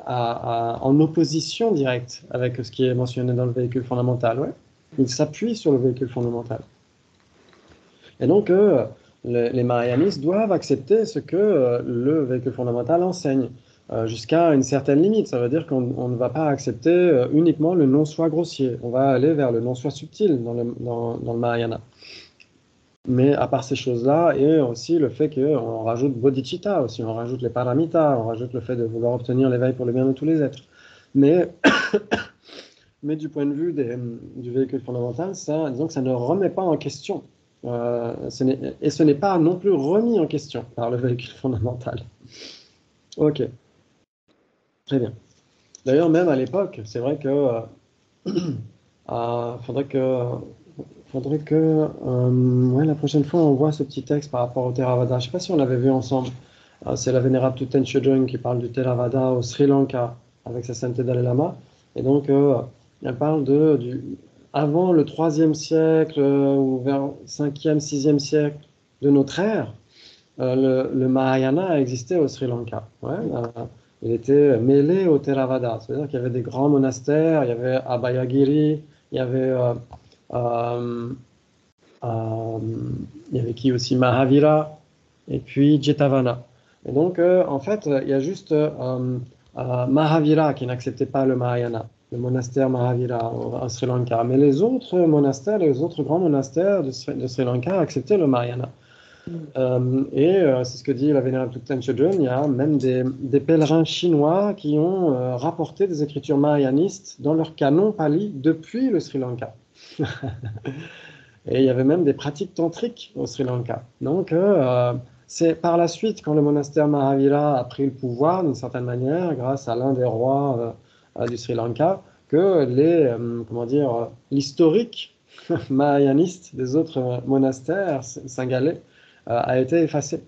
en opposition directe avec ce qui est mentionné dans le véhicule fondamental. Ouais. Il s'appuie sur le véhicule fondamental. Et donc, les Mahayanistes doivent accepter ce que le véhicule fondamental enseigne. Jusqu'à une certaine limite. Ça veut dire qu'on ne va pas accepter uniquement le non-soi grossier. On va aller vers le non-soi subtil dans le Mahayana. Mais à part ces choses-là, et aussi le fait qu'on rajoute bodhicitta, aussi, on rajoute les paramitas, on rajoute le fait de vouloir obtenir l'éveil pour le bien de tous les êtres. Mais du point de vue du véhicule fondamental, disons que ça ne remet pas en question. Et ce n'est pas non plus remis en question par le véhicule fondamental. Ok. Très bien. D'ailleurs, même à l'époque, c'est vrai que faudrait que ouais, la prochaine fois, on voit ce petit texte par rapport au Theravada. Je ne sais pas si on l'avait vu ensemble. C'est la vénérable Thupten Chodron qui parle du Theravada au Sri Lanka avec sa sainteté Dalai Lama. Et donc, elle parle avant le 3e siècle ou vers 5e, 6e siècle de notre ère, le Mahayana a existé au Sri Lanka. Ouais, il était mêlé au Theravada, c'est-à-dire qu'il y avait des grands monastères, il y avait Abhayagiri, il y avait qui aussi Mahavira, et puis Jetavana. Et donc, en fait, il y a juste Mahavira qui n'acceptait pas le Mahayana, le monastère Mahavira au Sri Lanka. Mais les autres monastères, les autres grands monastères de Sri Lanka acceptaient le Mahayana. C'est ce que dit la vénérable Thupten Chodron. Il y a même des pèlerins chinois qui ont rapporté des écritures mahayanistes dans leur canon pali depuis le Sri Lanka. Et il y avait même des pratiques tantriques au Sri Lanka. Donc, c'est par la suite, quand le monastère Mahavira a pris le pouvoir, d'une certaine manière, grâce à l'un des rois du Sri Lanka, que l'historique mahayaniste des autres monastères singalais a été effacé.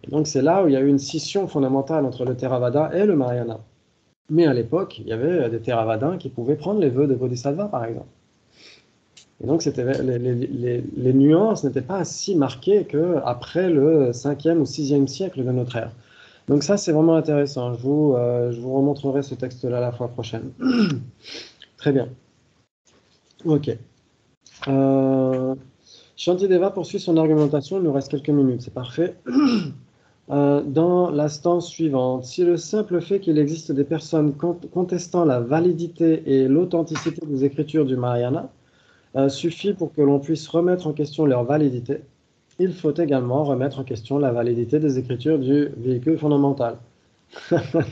Et donc c'est là où il y a eu une scission fondamentale entre le Theravada et le Mahayana. Mais à l'époque, il y avait des Theravadins qui pouvaient prendre les vœux de Bodhisattva, par exemple. Et donc les nuances n'étaient pas si marquées qu'après le 5e ou 6e siècle de notre ère. Donc ça, c'est vraiment intéressant. Je vous remontrerai ce texte-là la fois prochaine. Très bien. Ok. Shantideva poursuit son argumentation, il nous reste quelques minutes, c'est parfait. Dans la stance suivante, si le simple fait qu'il existe des personnes contestant la validité et l'authenticité des écritures du Mahayana suffit pour que l'on puisse remettre en question leur validité, il faut également remettre en question la validité des écritures du véhicule fondamental.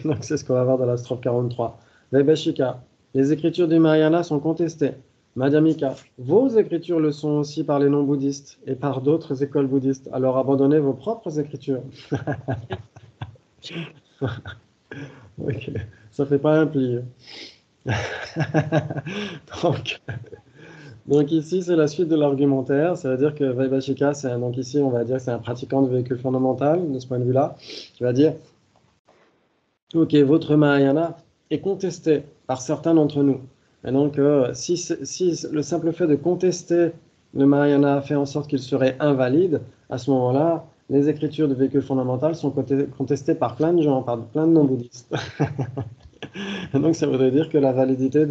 Donc c'est ce qu'on va voir dans la strophe 43. Vaibhashika, les écritures du Mahayana sont contestées. Madhyamika, vos écritures le sont aussi par les non-bouddhistes et par d'autres écoles bouddhistes. Alors abandonnez vos propres écritures. Ok, ça fait pas un pli. Donc ici, c'est la suite de l'argumentaire. Ça veut dire que Vaibhashika, donc ici, on va dire que c'est un pratiquant de véhicule fondamental, de ce point de vue-là, qui va dire, ok, votre Mahayana est contesté par certains d'entre nous. Et donc, si le simple fait de contester le Mahayana fait en sorte qu'il serait invalide, à ce moment-là, les écritures du véhicule fondamental sont contestées par plein de gens, par plein de non-bouddhistes. Donc, ça voudrait dire que la validité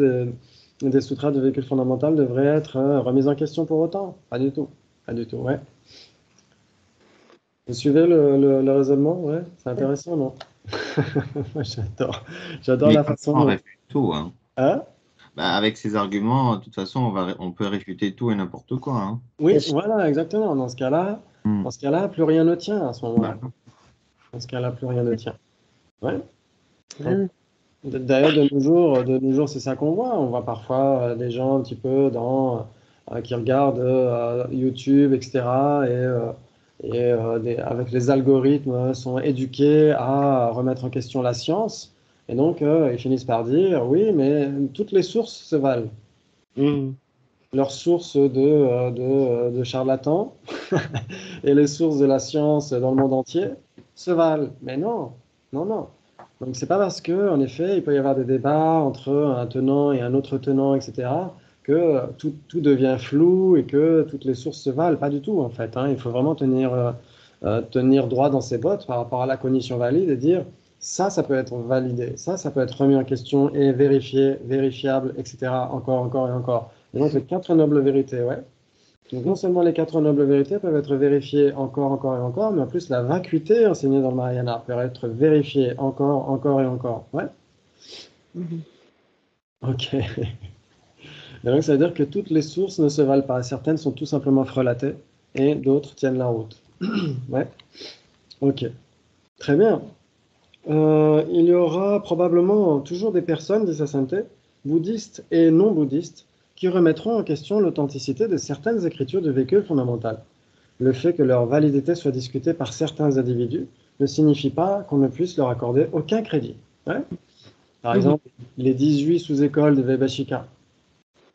des sutras de véhicule fondamental devraient être remises en question pour autant. Pas du tout. Pas du tout, ouais. Vous suivez le raisonnement? Ouais, c'est intéressant, non? Moi, j'adore Mais la comme ça, façon on dont... réfute tout, hein. Hein? Bah, avec ces arguments, de toute façon, on peut réfuter tout et n'importe quoi, hein. Oui, Bien voilà, exactement. Hmm. Dans ce cas-là, plus rien ne tient à ce moment-là. Bah, Dans ce cas-là, plus rien ne tient. Ouais. Hein. D'ailleurs, de nos jours, c'est ça qu'on voit. On voit parfois des gens un petit peu qui regardent YouTube, etc. Avec les algorithmes, sont éduqués à remettre en question la science. Et donc, ils finissent par dire, oui, mais toutes les sources se valent. Mhm. Leurs sources de charlatans et les sources de la science dans le monde entier se valent. Mais non, non, non. Donc c'est pas parce que, en effet, il peut y avoir des débats entre un tenant et un autre tenant, etc., que tout devient flou et que toutes les sources se valent. Pas du tout, en fait, hein. Il faut vraiment tenir droit dans ses bottes par rapport à la cognition valide et dire ça peut être validé, ça peut être remis en question et vérifié, vérifiable, etc., encore, encore et encore. Et donc les quatre nobles vérités, ouais. Donc non seulement les quatre nobles vérités peuvent être vérifiées encore, encore et encore, mais en plus la vacuité enseignée dans le Mahayana peut être vérifiée encore, encore et encore. Ouais. Mhm. Ok. Et donc ça veut dire que toutes les sources ne se valent pas. Certaines sont tout simplement frelatées et d'autres tiennent la route. Ouais. Ok. Très bien. Il y aura probablement toujours des personnes, dit sa sainteté, bouddhistes et non bouddhistes, qui remettront en question l'authenticité de certaines écritures du véhicule fondamental. Le fait que leur validité soit discutée par certains individus ne signifie pas qu'on ne puisse leur accorder aucun crédit. Ouais. Par Mhm. exemple, les 18 sous-écoles de Vaibhashika.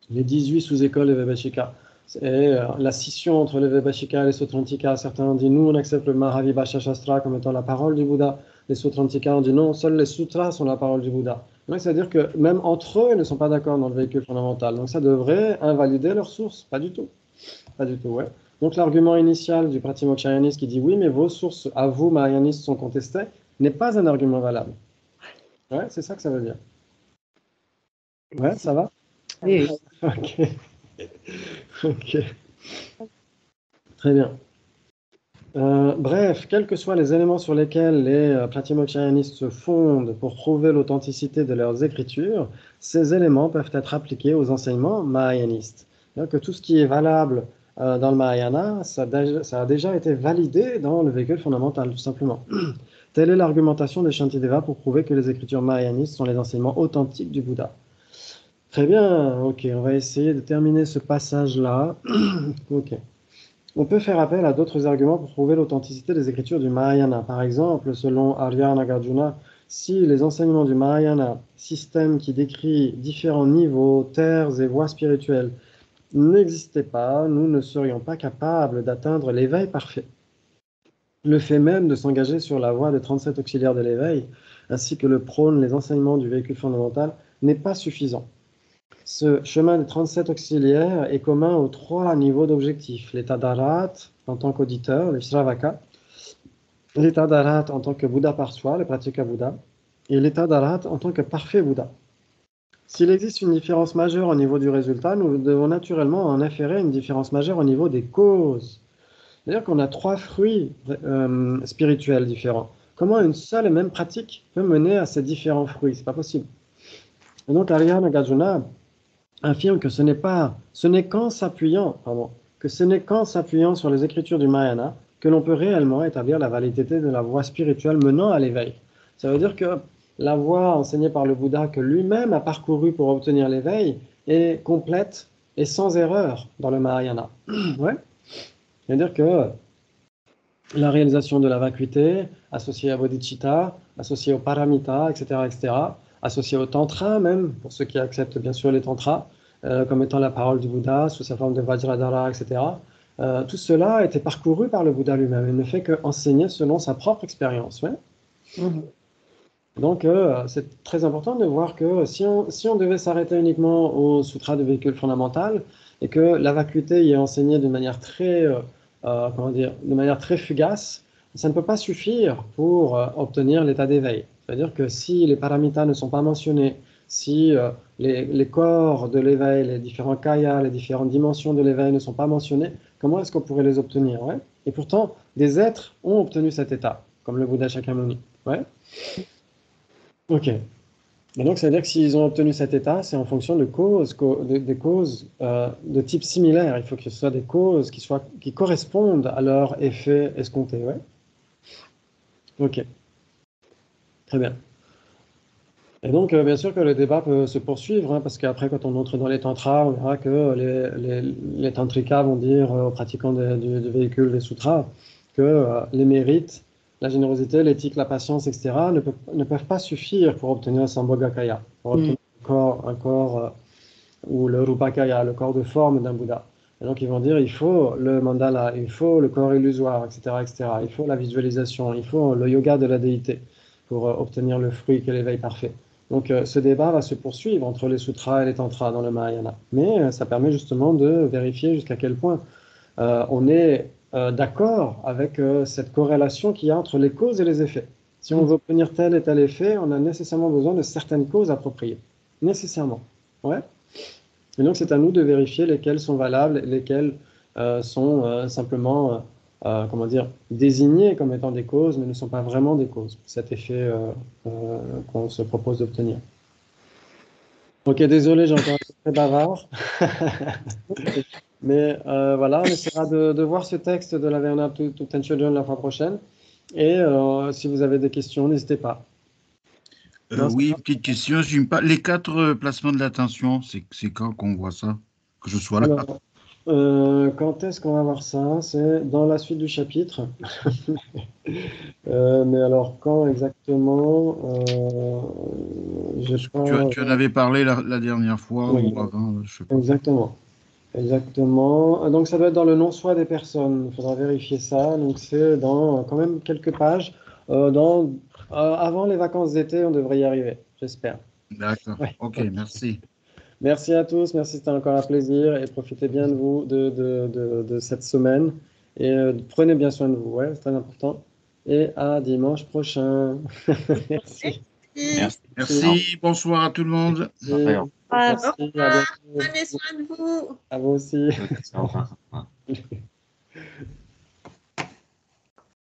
Les 18 sous-écoles de Vaibhashika. Et la scission entre les Vaibhashika et les Sautrantika. Certains ont dit, nous, on accepte le Mahavibhasha Shastra comme étant la parole du Bouddha. Les Sautrantika ont dit, non, seuls les sutras sont la parole du Bouddha. Donc, c'est-à-dire que même entre eux, ils ne sont pas d'accord dans le véhicule fondamental. Donc, ça devrait invalider leur source. Pas du tout. Pas du tout, ouais. Donc l'argument initial du pratimokshayaniste qui dit oui, mais vos sources à vous, mahayanistes, sont contestées, n'est pas un argument valable. Ouais, c'est ça que ça veut dire. Ouais, ça va? Oui, Ok. Ok. Très bien. Bref, quels que soient les éléments sur lesquels les pratimokshayanistes se fondent pour prouver l'authenticité de leurs écritures, ces éléments peuvent être appliqués aux enseignements mahayanistes. C'est-à-dire que tout ce qui est valable dans le Mahayana, ça a déjà été validé dans le véhicule fondamental, tout simplement. Telle est l'argumentation des Shantideva pour prouver que les écritures mahayanistes sont les enseignements authentiques du Bouddha. Très bien, ok, on va essayer de terminer ce passage-là. Ok. On peut faire appel à d'autres arguments pour prouver l'authenticité des écritures du Mahayana. Par exemple, selon Arya Nagarjuna, si les enseignements du Mahayana, système qui décrit différents niveaux, terres et voies spirituelles, n'existaient pas, nous ne serions pas capables d'atteindre l'éveil parfait. Le fait même de s'engager sur la voie des 37 auxiliaires de l'éveil, ainsi que le prône les enseignements du véhicule fondamental, n'est pas suffisant. Ce chemin des 37 auxiliaires est commun aux trois niveaux d'objectifs. L'état d'Arat en tant qu'auditeur, le Shravaka, l'état d'Arat en tant que Bouddha par soi, le Pratyeka Bouddha, et l'état d'Arat en tant que parfait Bouddha. S'il existe une différence majeure au niveau du résultat, nous devons naturellement en inférer une différence majeure au niveau des causes. C'est-à-dire qu'on a trois fruits spirituels différents. Comment une seule et même pratique peut mener à ces différents fruits? C'est pas possible. Et donc, Arya Nagarjuna affirme que ce n'est qu'en s'appuyant sur les écritures du Mahayana que l'on peut réellement établir la validité de la voie spirituelle menant à l'éveil. Ça veut dire que la voie enseignée par le Bouddha que lui-même a parcourue pour obtenir l'éveil est complète et sans erreur dans le Mahayana. Ouais. C'est-à-dire que la réalisation de la vacuité, associée à bodhicitta, associée au paramita, etc., associée au tantra même, pour ceux qui acceptent bien sûr les tantras, comme étant la parole du Bouddha sous sa forme de Vajradhara, etc. Tout cela a été parcouru par le Bouddha lui-même. Il ne fait qu'enseigner selon sa propre expérience. Ouais. Mhm. Donc, c'est très important de voir que si on devait s'arrêter uniquement au sutra du véhicule fondamental et que la vacuité y est enseignée d'une manière de manière très fugace, ça ne peut pas suffire pour obtenir l'état d'éveil. C'est-à-dire que si les paramitas ne sont pas mentionnés, si les corps de l'éveil, les différents kayas, les différentes dimensions de l'éveil ne sont pas mentionnés, comment est-ce qu'on pourrait les obtenir, ouais? Et pourtant, des êtres ont obtenu cet état, comme le Bouddha Shakyamuni. Ouais? Ok. Et donc, ça veut dire que s'ils ont obtenu cet état, c'est en fonction de causes, des causes de type similaire. Il faut que ce soit des causes qui correspondent à leur effet escompté. Ouais? Ok. Très bien. Et donc, bien sûr que le débat peut se poursuivre, hein, parce qu'après, quand on entre dans les tantras, on verra que les tantrikas vont dire aux pratiquants du véhicule des sutras que les mérites, la générosité, l'éthique, la patience, etc., ne peuvent pas suffire pour obtenir Sambhogakaya, pour obtenir un corps ou le Rupakaya, le corps de forme d'un Bouddha. Et donc, ils vont dire il faut le mandala, il faut le corps illusoire, etc., etc., il faut la visualisation, il faut le yoga de la déité pour obtenir le fruit qu'est l'éveil parfait. Donc, ce débat va se poursuivre entre les sutras et les tantras dans le Mahayana. Mais ça permet justement de vérifier jusqu'à quel point on est d'accord avec cette corrélation qu'il y a entre les causes et les effets. Si on veut obtenir tel et tel effet, on a nécessairement besoin de certaines causes appropriées. Nécessairement. Ouais. Et donc, c'est à nous de vérifier lesquelles sont valables et lesquelles sont simplement comment dire, désignées comme étant des causes, mais ne sont pas vraiment des causes, cet effet qu'on se propose d'obtenir. Ok, désolé, j'ai encore été très bavard. Mais voilà, on essaiera de voir ce texte de la Verna to Ten Children la fois prochaine. Et si vous avez des questions, n'hésitez pas. Oui, petite question. Les 4 placements de l'attention, c'est quand qu'on voit ça? Que je sois là. Alors, quand est-ce qu'on va voir ça? C'est dans la suite du chapitre. Mais alors, quand exactement? Tu en avais parlé la dernière fois Oui, ou avant, je sais pas. exactement. Exactement. Donc, ça doit être dans le non-soi des personnes. Il faudra vérifier ça. Donc, c'est dans quand même quelques pages. Avant les vacances d'été, on devrait y arriver, j'espère. D'accord. Ouais. Ok, merci. Merci à tous. Merci, c'était encore un plaisir. Et profitez bien de vous, de cette semaine. Et prenez bien soin de vous. Ouais, c'est très important. Et à dimanche prochain. Merci. Merci. Bonsoir à tout le monde. Merci. Au Merci. À revoir. bientôt. Prenez soin de vous. À vous aussi. Au revoir.